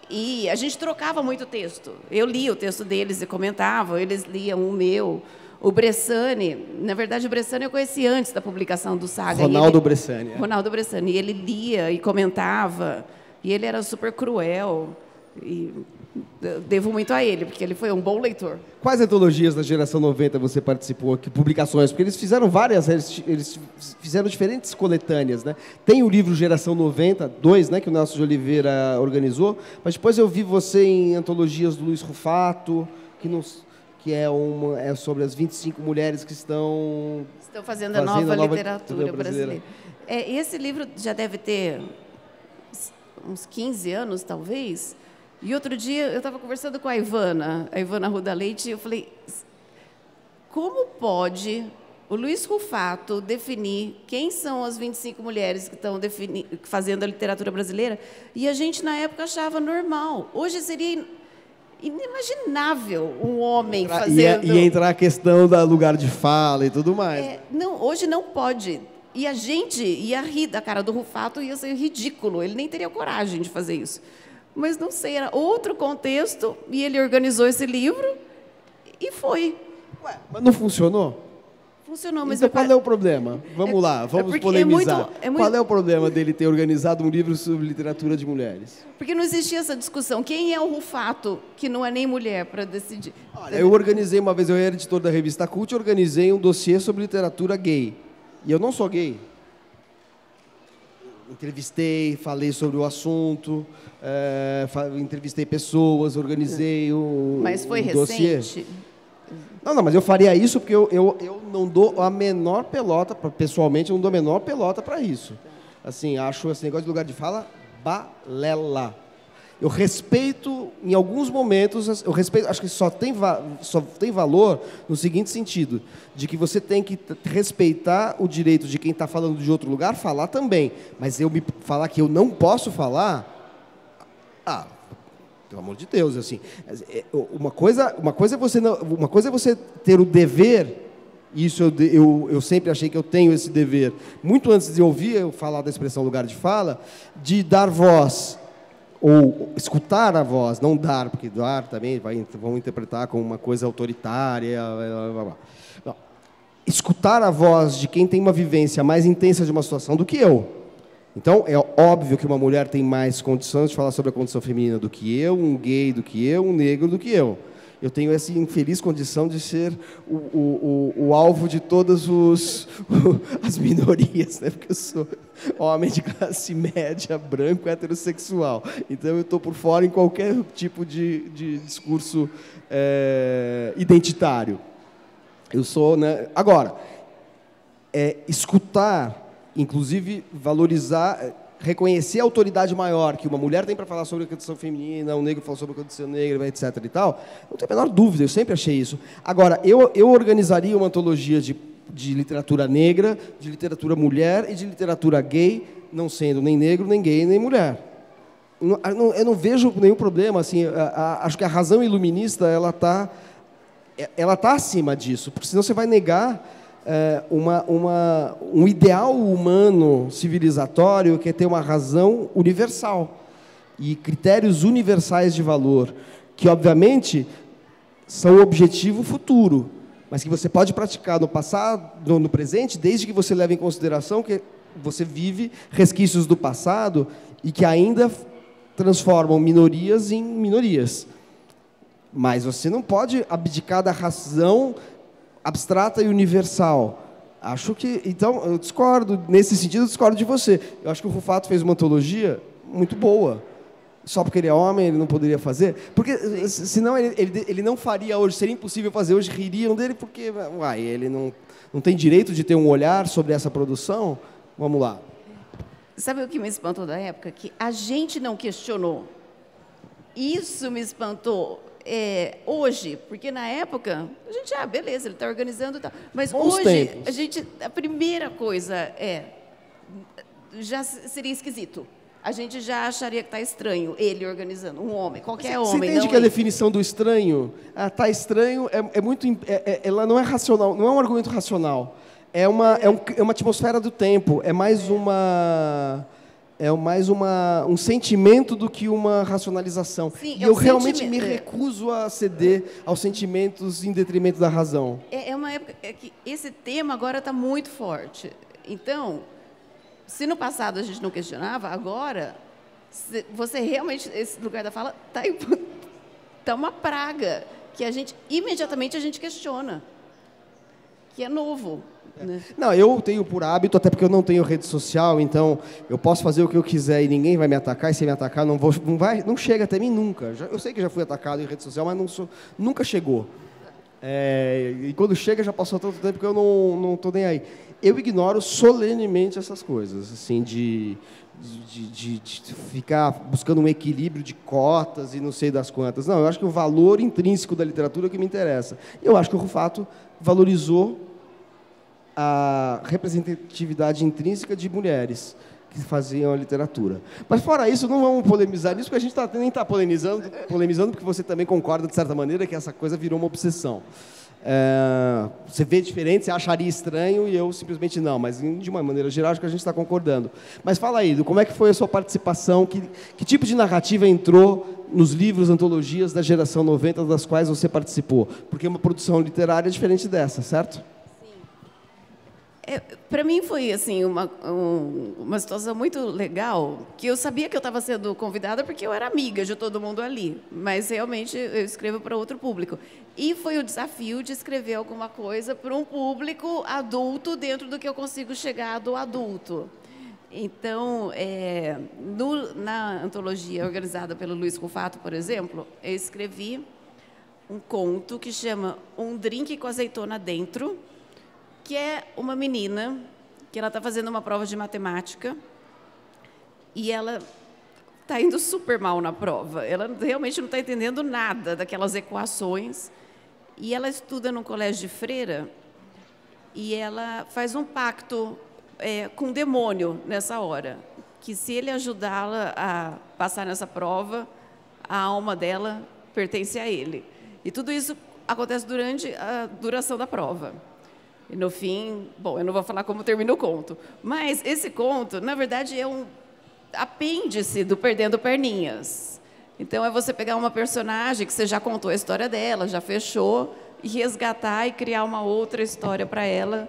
E a gente trocava muito texto. Eu lia o texto deles e comentava, eles liam o meu. O Bressani, na verdade, o Bressani eu conheci antes da publicação do Saga. Ronaldo Bressani. Ronaldo Bressani. E ele lia e comentava, e ele era super cruel. E devo muito a ele, porque ele foi um bom leitor. Quais antologias da Geração 90 você participou? Que publicações? Porque eles fizeram várias, eles fizeram diferentes coletâneas, né? Tem o livro Geração 90, 2, né, que o Nelson de Oliveira organizou, mas depois eu vi você em antologias do Luiz Rufato, que é sobre as 25 mulheres que estão fazendo a nova literatura brasileira. Esse livro já deve ter uns 15 anos, talvez. E outro dia eu estava conversando com a Ivana Arruda Leite, e eu falei, como pode o Luiz Rufato definir quem são as 25 mulheres que estão fazendo a literatura brasileira, e a gente, na época, achava normal. Hoje seria inimaginável um homem fazendo... E entrar a questão do lugar de fala e tudo mais. Não, hoje não pode. E a gente ia rir da cara do Rufato, ia ser ridículo. Ele nem teria coragem de fazer isso. Mas não sei, era outro contexto, e ele organizou esse livro e foi. Ué, mas não funcionou? Funcionou, mas... Então qual é o problema? Vamos lá, vamos polemizar. Qual é o problema dele ter organizado um livro sobre literatura de mulheres? Porque não existia essa discussão. Quem é o Rufato, que não é nem mulher, para decidir? Olha, eu organizei uma vez, eu era editor da revista Cult, organizei um dossiê sobre literatura gay. E eu não sou gay. Entrevistei, falei sobre o assunto, entrevistei pessoas, organizei um Mas foi dossiê. recente? Não, mas eu faria isso porque eu não dou a menor pelota, pessoalmente, eu não dou a menor pelota para isso. Assim, acho esse negócio de lugar de fala balela. Eu respeito, em alguns momentos, eu respeito, acho que só tem valor no seguinte sentido, de que você tem que respeitar o direito de quem está falando de outro lugar, falar também. Mas eu me falar que eu não posso falar, pelo amor de Deus, assim, uma coisa é você ter o dever. Isso eu sempre achei que eu tenho esse dever, muito antes de ouvir eu falar da expressão lugar de fala, de dar voz, ou escutar a voz, não dar, porque dar também vão interpretar como uma coisa autoritária. Não. Escutar a voz de quem tem uma vivência mais intensa de uma situação do que eu. Então, é óbvio que uma mulher tem mais condições de falar sobre a condição feminina do que eu, um gay do que eu, um negro do que eu. Eu tenho essa infeliz condição de ser o alvo de todas as minorias, né? Porque eu sou homem de classe média, branco, heterossexual. Então, eu estou por fora em qualquer tipo de discurso identitário. Eu sou, né? Agora, escutar, inclusive valorizar, reconhecer a autoridade maior que uma mulher tem para falar sobre a condição feminina, um negro fala sobre a condição negra, etc. e tal, não tenho a menor dúvida, eu sempre achei isso. Agora, eu organizaria uma antologia de literatura negra, de literatura mulher e de literatura gay, não sendo nem negro, nem gay, nem mulher. Eu não vejo nenhum problema, assim, acho que a razão iluminista ela tá acima disso, porque senão você vai negar um ideal humano civilizatório que é ter uma razão universal e critérios universais de valor, que, obviamente, são o objetivo futuro, mas que você pode praticar no passado, no presente, desde que você leve em consideração que você vive resquícios do passado e que ainda transformam minorias em minorias. Mas você não pode abdicar da razão abstrata e universal. Acho que... Então, eu discordo. Nesse sentido, eu discordo de você. Eu acho que o Rufato fez uma antologia muito boa. Só porque ele é homem, ele não poderia fazer? Porque, senão, ele não faria hoje. Seria impossível fazer hoje. Ririam dele porque... ele não tem direito de ter um olhar sobre essa produção? Vamos lá. Sabe o que me espantou da época? Que a gente não questionou. Isso me espantou. Hoje, porque na época, a gente, beleza, ele está organizando e tal. Mas bons hoje, tempos. a primeira coisa já seria esquisito. A gente já acharia que está estranho ele organizando, um homem, qualquer homem. Você entende que a definição do estranho, está estranho, ela não é racional, não é um argumento racional. É uma atmosfera do tempo, é mais um sentimento do que uma racionalização. Sim, e eu realmente me recuso a ceder aos sentimentos em detrimento da razão. É uma época que esse tema agora está muito forte. Então, se no passado a gente não questionava, agora, você realmente, esse lugar da fala tá uma praga, que imediatamente a gente questiona, que é novo. Né? Não, eu tenho por hábito, até porque eu não tenho rede social, então eu posso fazer o que eu quiser e ninguém vai me atacar, e se me atacar não chega até mim nunca. Eu sei que já fui atacado em rede social, mas nunca chegou. E quando chega já passou tanto tempo que eu não estou nem aí. Eu ignoro solenemente essas coisas, assim, de ficar buscando um equilíbrio de cotas e não sei das quantas. Não, eu acho que o valor intrínseco da literatura é o que me interessa. Eu acho que o Rufato valorizou a representatividade intrínseca de mulheres que faziam a literatura. Mas, fora isso, não vamos polemizar nisso, porque a gente nem está polemizando, porque você também concorda, de certa maneira, que essa coisa virou uma obsessão. Você vê diferente, você acharia estranho, e eu simplesmente não, mas, de uma maneira geral, acho que a gente está concordando. Mas fala aí, como é que foi a sua participação, que tipo de narrativa entrou nos livros, antologias da geração 90, das quais você participou? Porque uma produção literária é diferente dessa, certo? Para mim foi assim uma situação muito legal, que eu sabia que eu estava sendo convidada porque eu era amiga de todo mundo ali, mas realmente eu escrevo para outro público. E foi o desafio de escrever alguma coisa para um público adulto dentro do que eu consigo chegar do adulto. Então, na antologia organizada pelo Luiz Cufato, por exemplo, eu escrevi um conto que chama Um Drink com Azeitona Dentro, que é uma menina que ela está fazendo uma prova de matemática e ela está indo super mal na prova. Ela realmente não está entendendo nada daquelas equações. E ela estuda no colégio de freira e ela faz um pacto com o demônio nessa hora, que se ele ajudá-la a passar nessa prova, a alma dela pertence a ele. E tudo isso acontece durante a duração da prova. E no fim, bom, eu não vou falar como termina o conto, mas esse conto, na verdade, é um apêndice do Perdendo Perninhas. Então, é você pegar uma personagem que você já contou a história dela, já fechou, e resgatar e criar uma outra história para ela,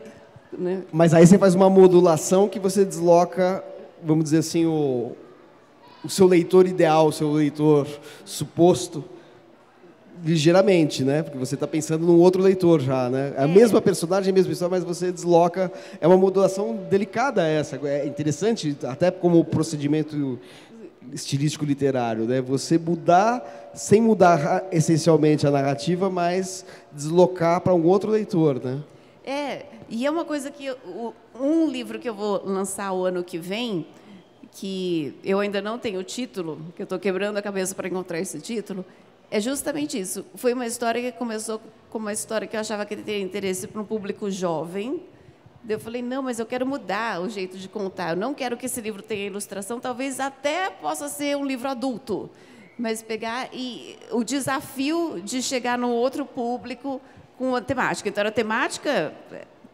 né? Mas aí você faz uma modulação que você desloca, vamos dizer assim, o seu leitor ideal, o seu leitor suposto, ligeiramente, né? Porque você está pensando num outro leitor já, né? A mesma personagem, a mesma história, mas você desloca. É uma modulação delicada essa. É interessante, até como procedimento estilístico literário, né? Você mudar, sem mudar essencialmente a narrativa, mas deslocar para um outro leitor, né? E é uma coisa que um livro que eu vou lançar o ano que vem, que eu ainda não tenho o título, que eu estou quebrando a cabeça para encontrar esse título, é justamente isso. Foi uma história que começou como uma história que eu achava que teria interesse para um público jovem. Eu falei, não, mas eu quero mudar o jeito de contar. Eu não quero que esse livro tenha ilustração, talvez até possa ser um livro adulto. Mas pegar o desafio de chegar no outro público com a temática. Então, era a temática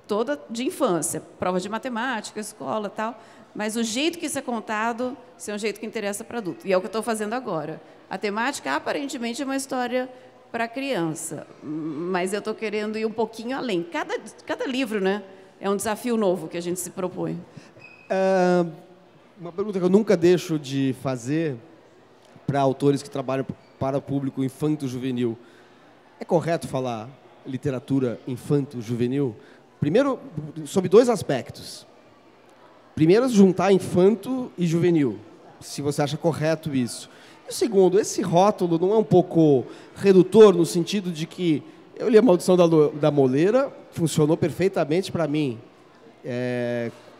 toda de infância, prova de matemática, escola e tal. Mas o jeito que isso é contado, isso é um jeito que interessa para adulto. E é o que eu estou fazendo agora. A temática, aparentemente, é uma história para criança, mas eu estou querendo ir um pouquinho além. Cada livro, né, é um desafio novo que a gente se propõe. Uma pergunta que eu nunca deixo de fazer para autores que trabalham para o público infanto-juvenil. É correto falar literatura infanto-juvenil? Primeiro, sobre dois aspectos. Primeiro, juntar infanto e juvenil, se você acha correto isso. E o segundo, esse rótulo não é um pouco redutor no sentido de que eu li A Maldição da Moleira, funcionou perfeitamente para mim,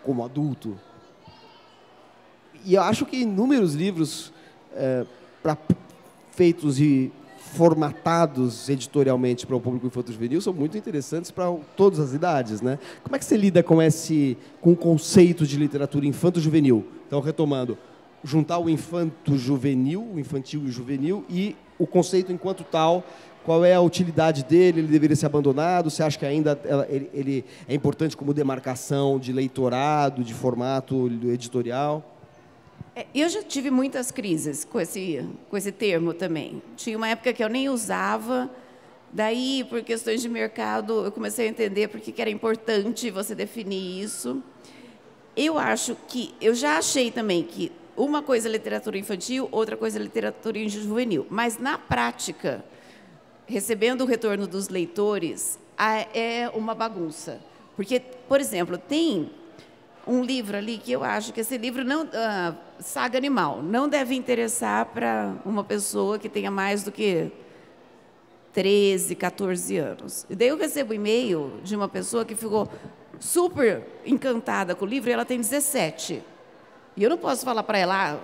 como adulto. E eu acho que inúmeros livros feitos e formatados editorialmente para o público infanto-juvenil são muito interessantes para todas as idades, né? Como é que você lida com o conceito de literatura infanto-juvenil? Então, retomando, juntar o infanto-juvenil, o infantil e o juvenil, e o conceito enquanto tal, qual é a utilidade dele, ele deveria ser abandonado, você acha que ainda ele é importante como demarcação de leitorado, de formato editorial? Eu já tive muitas crises com esse termo também. Tinha uma época que eu nem usava, daí, por questões de mercado, eu comecei a entender por que era importante você definir isso. Eu acho que, eu já achei também que uma coisa é literatura infantil, outra coisa é literatura juvenil, mas na prática, recebendo o retorno dos leitores, é uma bagunça. Porque, por exemplo, tem um livro ali que eu acho que esse livro, Saga Animal, não deve interessar para uma pessoa que tenha mais do que 13, 14 anos. E daí eu recebo um e-mail de uma pessoa que ficou super encantada com o livro e ela tem 17. E eu não posso falar para ela,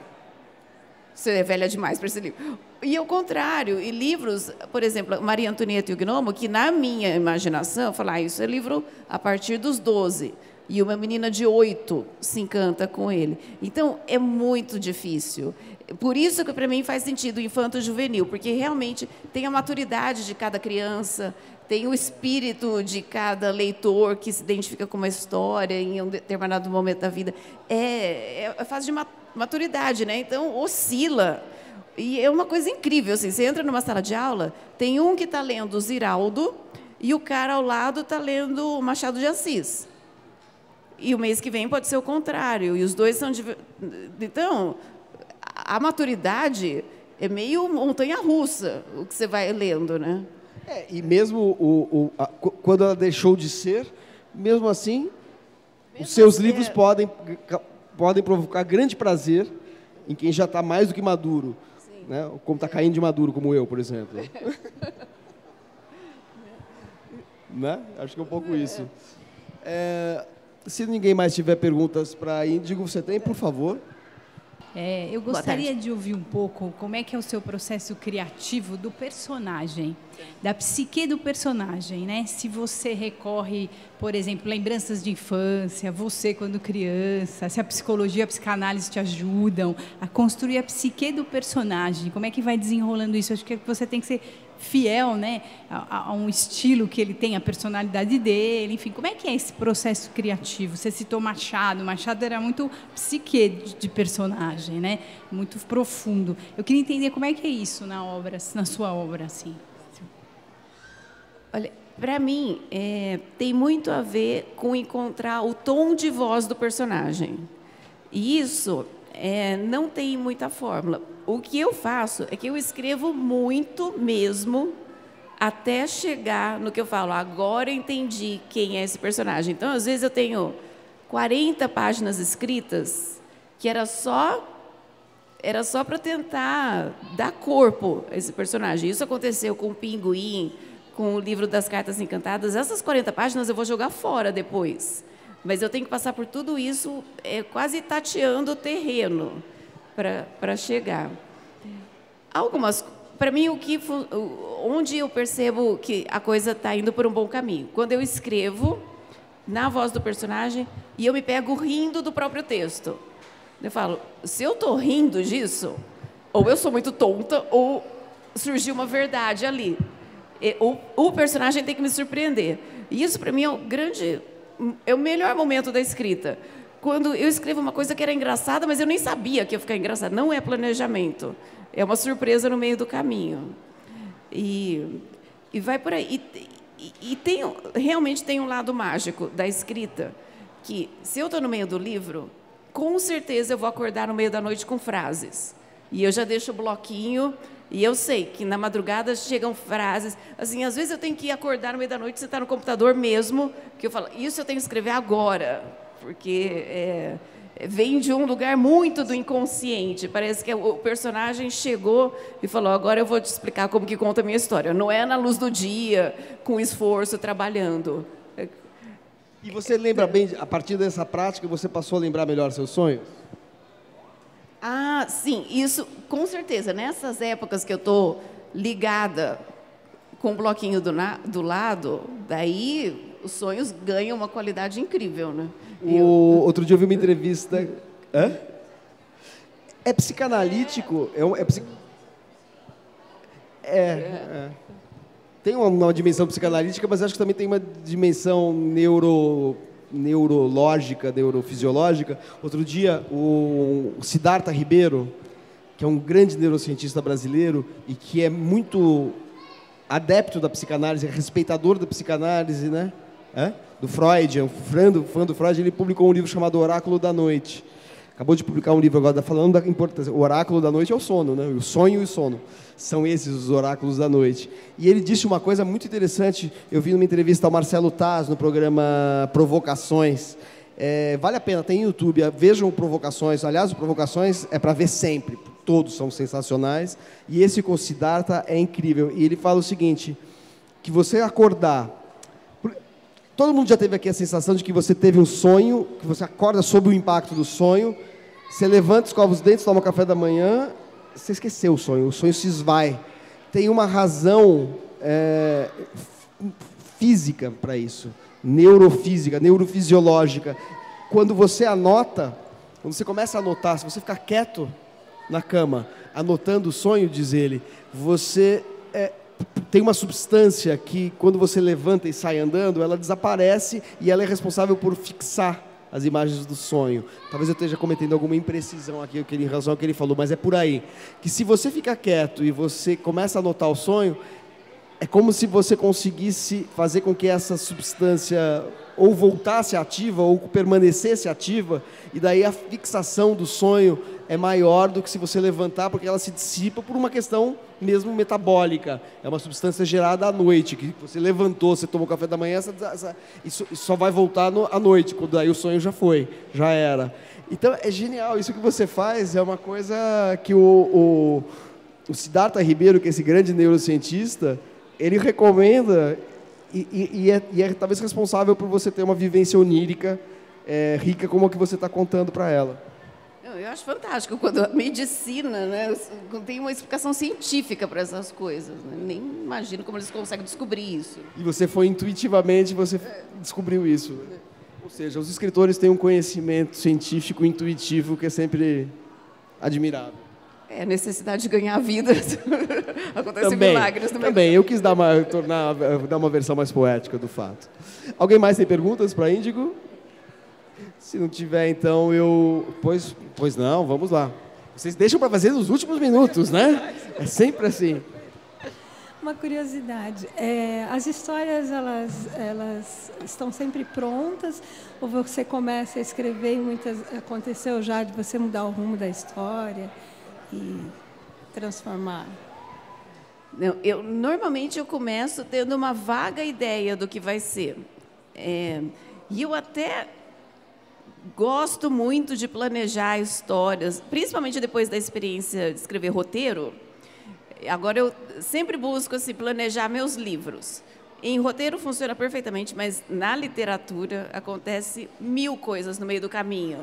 Você é velha demais para esse livro. E ao contrário, e livros, por exemplo, Maria Antonieta e o Gnomo, que na minha imaginação, eu falo, isso é livro a partir dos 12. E uma menina de 8 se encanta com ele. Então, é muito difícil. Por isso que, para mim, faz sentido o infanto-juvenil, porque realmente tem a maturidade de cada criança, tem o espírito de cada leitor que se identifica com uma história em um determinado momento da vida. É a fase de maturidade, né? Então, oscila. E é uma coisa incrível. Assim, você entra numa sala de aula, tem um que está lendo Ziraldo e o cara ao lado está lendo Machado de Assis. E o mês que vem pode ser o contrário. E os dois são... Então, a maturidade é meio montanha-russa, o que você vai lendo, né? E mesmo quando ela deixou de ser, mesmo assim, os seus livros podem provocar grande prazer em quem já está mais do que maduro. Né? Como está caindo de maduro, como eu, por exemplo. Né? Acho que é um pouco isso. Se ninguém mais tiver perguntas para Índigo, você tem, por favor? Eu gostaria de ouvir um pouco como é que é o seu processo criativo do personagem, da psique do personagem, né? Se você recorre, por exemplo, lembranças de infância, você quando criança, se a psicologia, a psicanálise te ajudam a construir a psique do personagem, como é que vai desenrolando isso? Acho que você tem que ser fiel, né, a um estilo que ele tem, a personalidade dele, enfim, como é que é esse processo criativo? Você citou Machado era muito psique de personagem, né, muito profundo. Eu queria entender como é que é isso na sua obra, assim. Olha, para mim, tem muito a ver com encontrar o tom de voz do personagem. E isso não tem muita fórmula. O que eu faço é que eu escrevo muito mesmo até chegar no que eu falo, agora eu entendi quem é esse personagem. Então, às vezes, eu tenho 40 páginas escritas que era só para tentar dar corpo a esse personagem. Isso aconteceu com o Pinguim, com o livro das Cartas Encantadas. Essas 40 páginas eu vou jogar fora depois. Mas eu tenho que passar por tudo isso quase tateando o terreno para chegar. Para mim, onde eu percebo que a coisa está indo por um bom caminho, quando eu escrevo na voz do personagem e eu me pego rindo do próprio texto. Eu falo, se eu estou rindo disso, ou eu sou muito tonta, ou surgiu uma verdade ali. O personagem tem que me surpreender. E isso, para mim, é o melhor momento da escrita. Quando eu escrevo uma coisa que era engraçada, mas eu nem sabia que ia ficar engraçada. Não é planejamento. É uma surpresa no meio do caminho. E vai por aí. E realmente tem um lado mágico da escrita, que se eu estou no meio do livro, com certeza eu vou acordar no meio da noite com frases. E eu já deixo o bloquinho, e eu sei que na madrugada chegam frases. Assim, às vezes eu tenho que acordar no meio da noite, sentar no computador mesmo, que eu falo, isso eu tenho que escrever agora. Porque vem de um lugar muito do inconsciente. Parece que o personagem chegou e falou, agora eu vou te explicar como que conta a minha história. Não é na luz do dia, com esforço, trabalhando. E você lembra bem, a partir dessa prática, você passou a lembrar melhor seus sonhos? Ah, sim, isso com certeza. Nessas épocas que eu estou ligada com o bloquinho do lado, daí os sonhos ganham uma qualidade incrível, né? Outro dia eu vi uma entrevista... É psicanalítico? Tem uma dimensão psicanalítica, mas acho que também tem uma dimensão neurológica, neurofisiológica. Outro dia, o Siddhartha Ribeiro, que é um grande neurocientista brasileiro e que é muito adepto da psicanálise, respeitador da psicanálise, né? Do Freud, é um fã do Freud, ele publicou um livro chamado Oráculo da Noite. Acabou de publicar um livro agora falando da importância. O oráculo da noite é o sono, né? O sonho e o sono. São esses os oráculos da noite. E ele disse uma coisa muito interessante. Eu vi numa entrevista ao Marcelo Taz, no programa Provocações. Vale a pena, tem no YouTube. Vejam Provocações. Aliás, o Provocações é para ver sempre. Todos são sensacionais. E esse com Siddhartha é incrível. E ele fala o seguinte, que você acordar... Todo mundo já teve aqui a sensação de que você teve um sonho, que você acorda sob o impacto do sonho, você levanta, escova os dentes, toma café da manhã você esqueceu o sonho se esvai. Tem uma razão física para isso, neurofísica, neurofisiológica. Quando você anota, quando você começa a anotar, se você ficar quieto na cama, anotando o sonho, diz ele, você tem uma substância que, quando você levanta e sai andando, ela desaparece e ela é responsável por fixar as imagens do sonho. Talvez eu esteja cometendo alguma imprecisão aqui em relação ao que ele falou, mas é por aí. Que se você fica quieto e você começa a anotar o sonho, é como se você conseguisse fazer com que essa substância ou voltasse ativa ou permanecesse ativa, e daí a fixação do sonho é maior do que se você levantar, porque ela se dissipa por uma questão mesmo metabólica. É uma substância gerada à noite, que você levantou, você tomou café da manhã, isso só vai voltar à noite, quando aí o sonho já foi, já era. Então é genial, isso que você faz é uma coisa que o Siddhartha Ribeiro, que é esse grande neurocientista, ele recomenda e é talvez responsável por você ter uma vivência onírica rica como a que você está contando para ela. Eu acho fantástico quando a medicina, né, tem uma explicação científica para essas coisas. Né? Nem imagino como eles conseguem descobrir isso. E você foi intuitivamente, você descobriu isso. Ou seja, os escritores têm um conhecimento científico intuitivo que é sempre admirável. É a necessidade de ganhar a vida. Acontecem milagres no Também, eu quis dar uma versão mais poética do fato. Alguém mais tem perguntas para Índigo? Se não tiver, então Pois não, vamos lá. Vocês deixam para fazer nos últimos minutos, né? É sempre assim. Uma curiosidade, as histórias, elas estão sempre prontas? Ou você começa a escrever e aconteceu já de você mudar o rumo da história e transformar? Não, normalmente eu começo tendo uma vaga ideia do que vai ser. E eu até gosto muito de planejar histórias, principalmente depois da experiência de escrever roteiro. Agora eu sempre busco assim, planejar meus livros. Em roteiro funciona perfeitamente, mas na literatura acontece 1000 coisas no meio do caminho.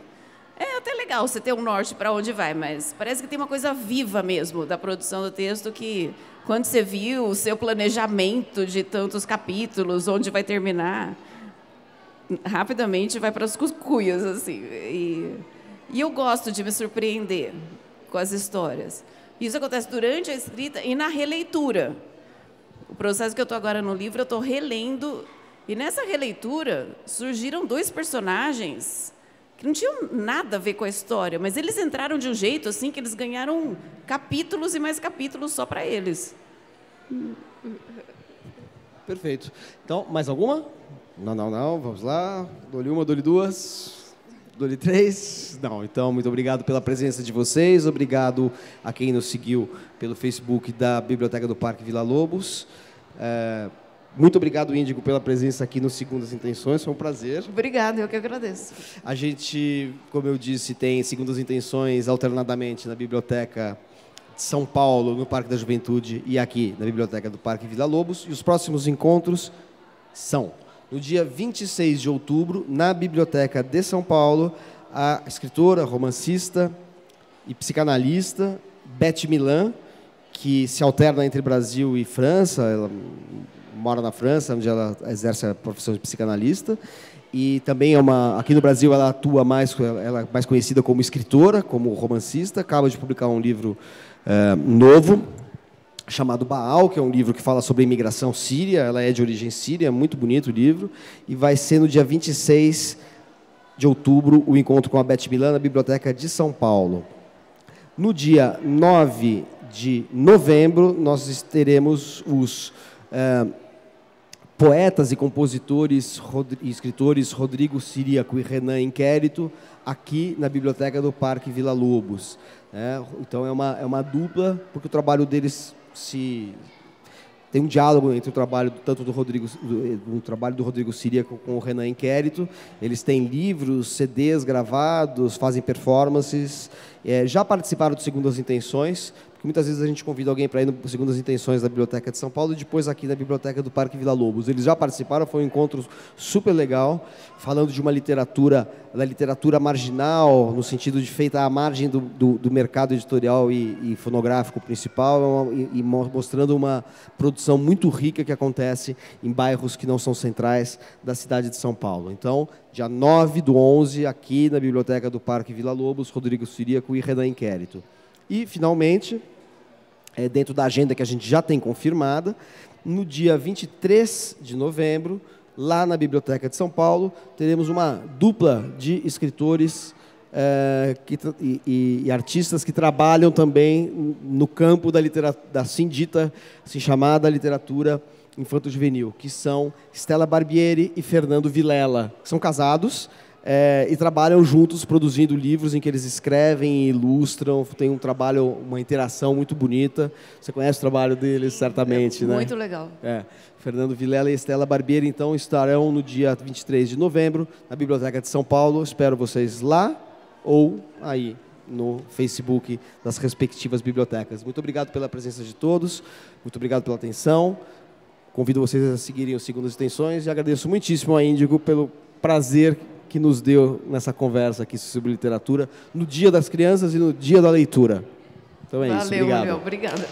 É até legal você ter um norte para onde vai, mas parece que tem uma coisa viva mesmo da produção do texto que, quando você viu o seu planejamento de tantos capítulos, onde vai terminar, rapidamente vai para as cucuias, assim. E eu gosto de me surpreender com as histórias. Isso acontece durante a escrita e na releitura. O processo que eu estou agora no livro, eu estou relendo, e nessa releitura surgiram 2 personagens que não tinham nada a ver com a história, mas eles entraram de um jeito assim que eles ganharam capítulos e mais capítulos só para eles. Perfeito. Então, mais alguma? Não, vamos lá. Dou-lhe uma, dou-lhe 2, dou-lhe 3. Não, então, muito obrigado pela presença de vocês, obrigado a quem nos seguiu pelo Facebook da Biblioteca do Parque Vila Lobos. Muito obrigado, Índigo, pela presença aqui no Segundas Intenções, foi um prazer. Obrigada, eu que agradeço. A gente, como eu disse, tem Segundas Intenções alternadamente na Biblioteca de São Paulo, no Parque da Juventude, e aqui na Biblioteca do Parque Vila Lobos. E os próximos encontros são no dia 26 de outubro, na Biblioteca de São Paulo, a escritora, romancista e psicanalista Beth Milan, que se alterna entre Brasil e França. Ela mora na França, onde ela exerce a profissão de psicanalista. E também aqui no Brasil ela atua ela é mais conhecida como escritora, como romancista. Acaba de publicar um livro novo, chamado Baal, que é um livro que fala sobre a imigração síria. Ela é de origem síria, muito bonito o livro. E vai ser no dia 26 de outubro o encontro com a Beth Milan na Biblioteca de São Paulo. No dia 9 de novembro, nós teremos os poetas e compositores e escritores Rodrigo Ciríaco e Renan Inquérito, aqui na Biblioteca do Parque Vila Lobos. Então é uma dupla, porque o trabalho deles tem um diálogo entre o trabalho tanto do Rodrigo Ciríaco com o Renan Inquérito. Eles têm livros, CDs gravados, fazem performances, já participaram do Segundas Intenções, porque muitas vezes a gente convida alguém para ir no Segundas Intenções da Biblioteca de São Paulo e depois aqui na Biblioteca do Parque Vila Lobos. Eles já participaram, foi um encontro super legal, falando de uma literatura, da literatura marginal, no sentido de feita à margem do mercado editorial e fonográfico principal, e mostrando uma produção muito rica que acontece em bairros que não são centrais da cidade de São Paulo. Então, dia 9/11, aqui na Biblioteca do Parque Vila Lobos, Rodrigo Ciríaco e Renan Inquérito. E, finalmente, dentro da agenda que a gente já tem confirmada, no dia 23 de novembro, lá na Biblioteca de São Paulo, teremos uma dupla de escritores e artistas que trabalham também no campo da assim dita, assim chamada literatura infanto-juvenil, que são Stella Barbieri e Fernando Vilela. São casados e trabalham juntos produzindo livros em que eles escrevem e ilustram. Tem um trabalho, uma interação muito bonita. Você conhece o trabalho deles, certamente, né? Muito legal. Fernando Vilela e Stella Barbieri, então, estarão no dia 23 de novembro na Biblioteca de São Paulo. Espero vocês lá ou aí no Facebook das respectivas bibliotecas. Muito obrigado pela presença de todos. Muito obrigado pela atenção. Convido vocês a seguirem o Segundas Intenções e agradeço muitíssimo a Índigo pelo prazer que nos deu nessa conversa aqui sobre literatura no Dia das Crianças e no Dia da Leitura. Então é isso. Obrigado. Valeu, obrigada.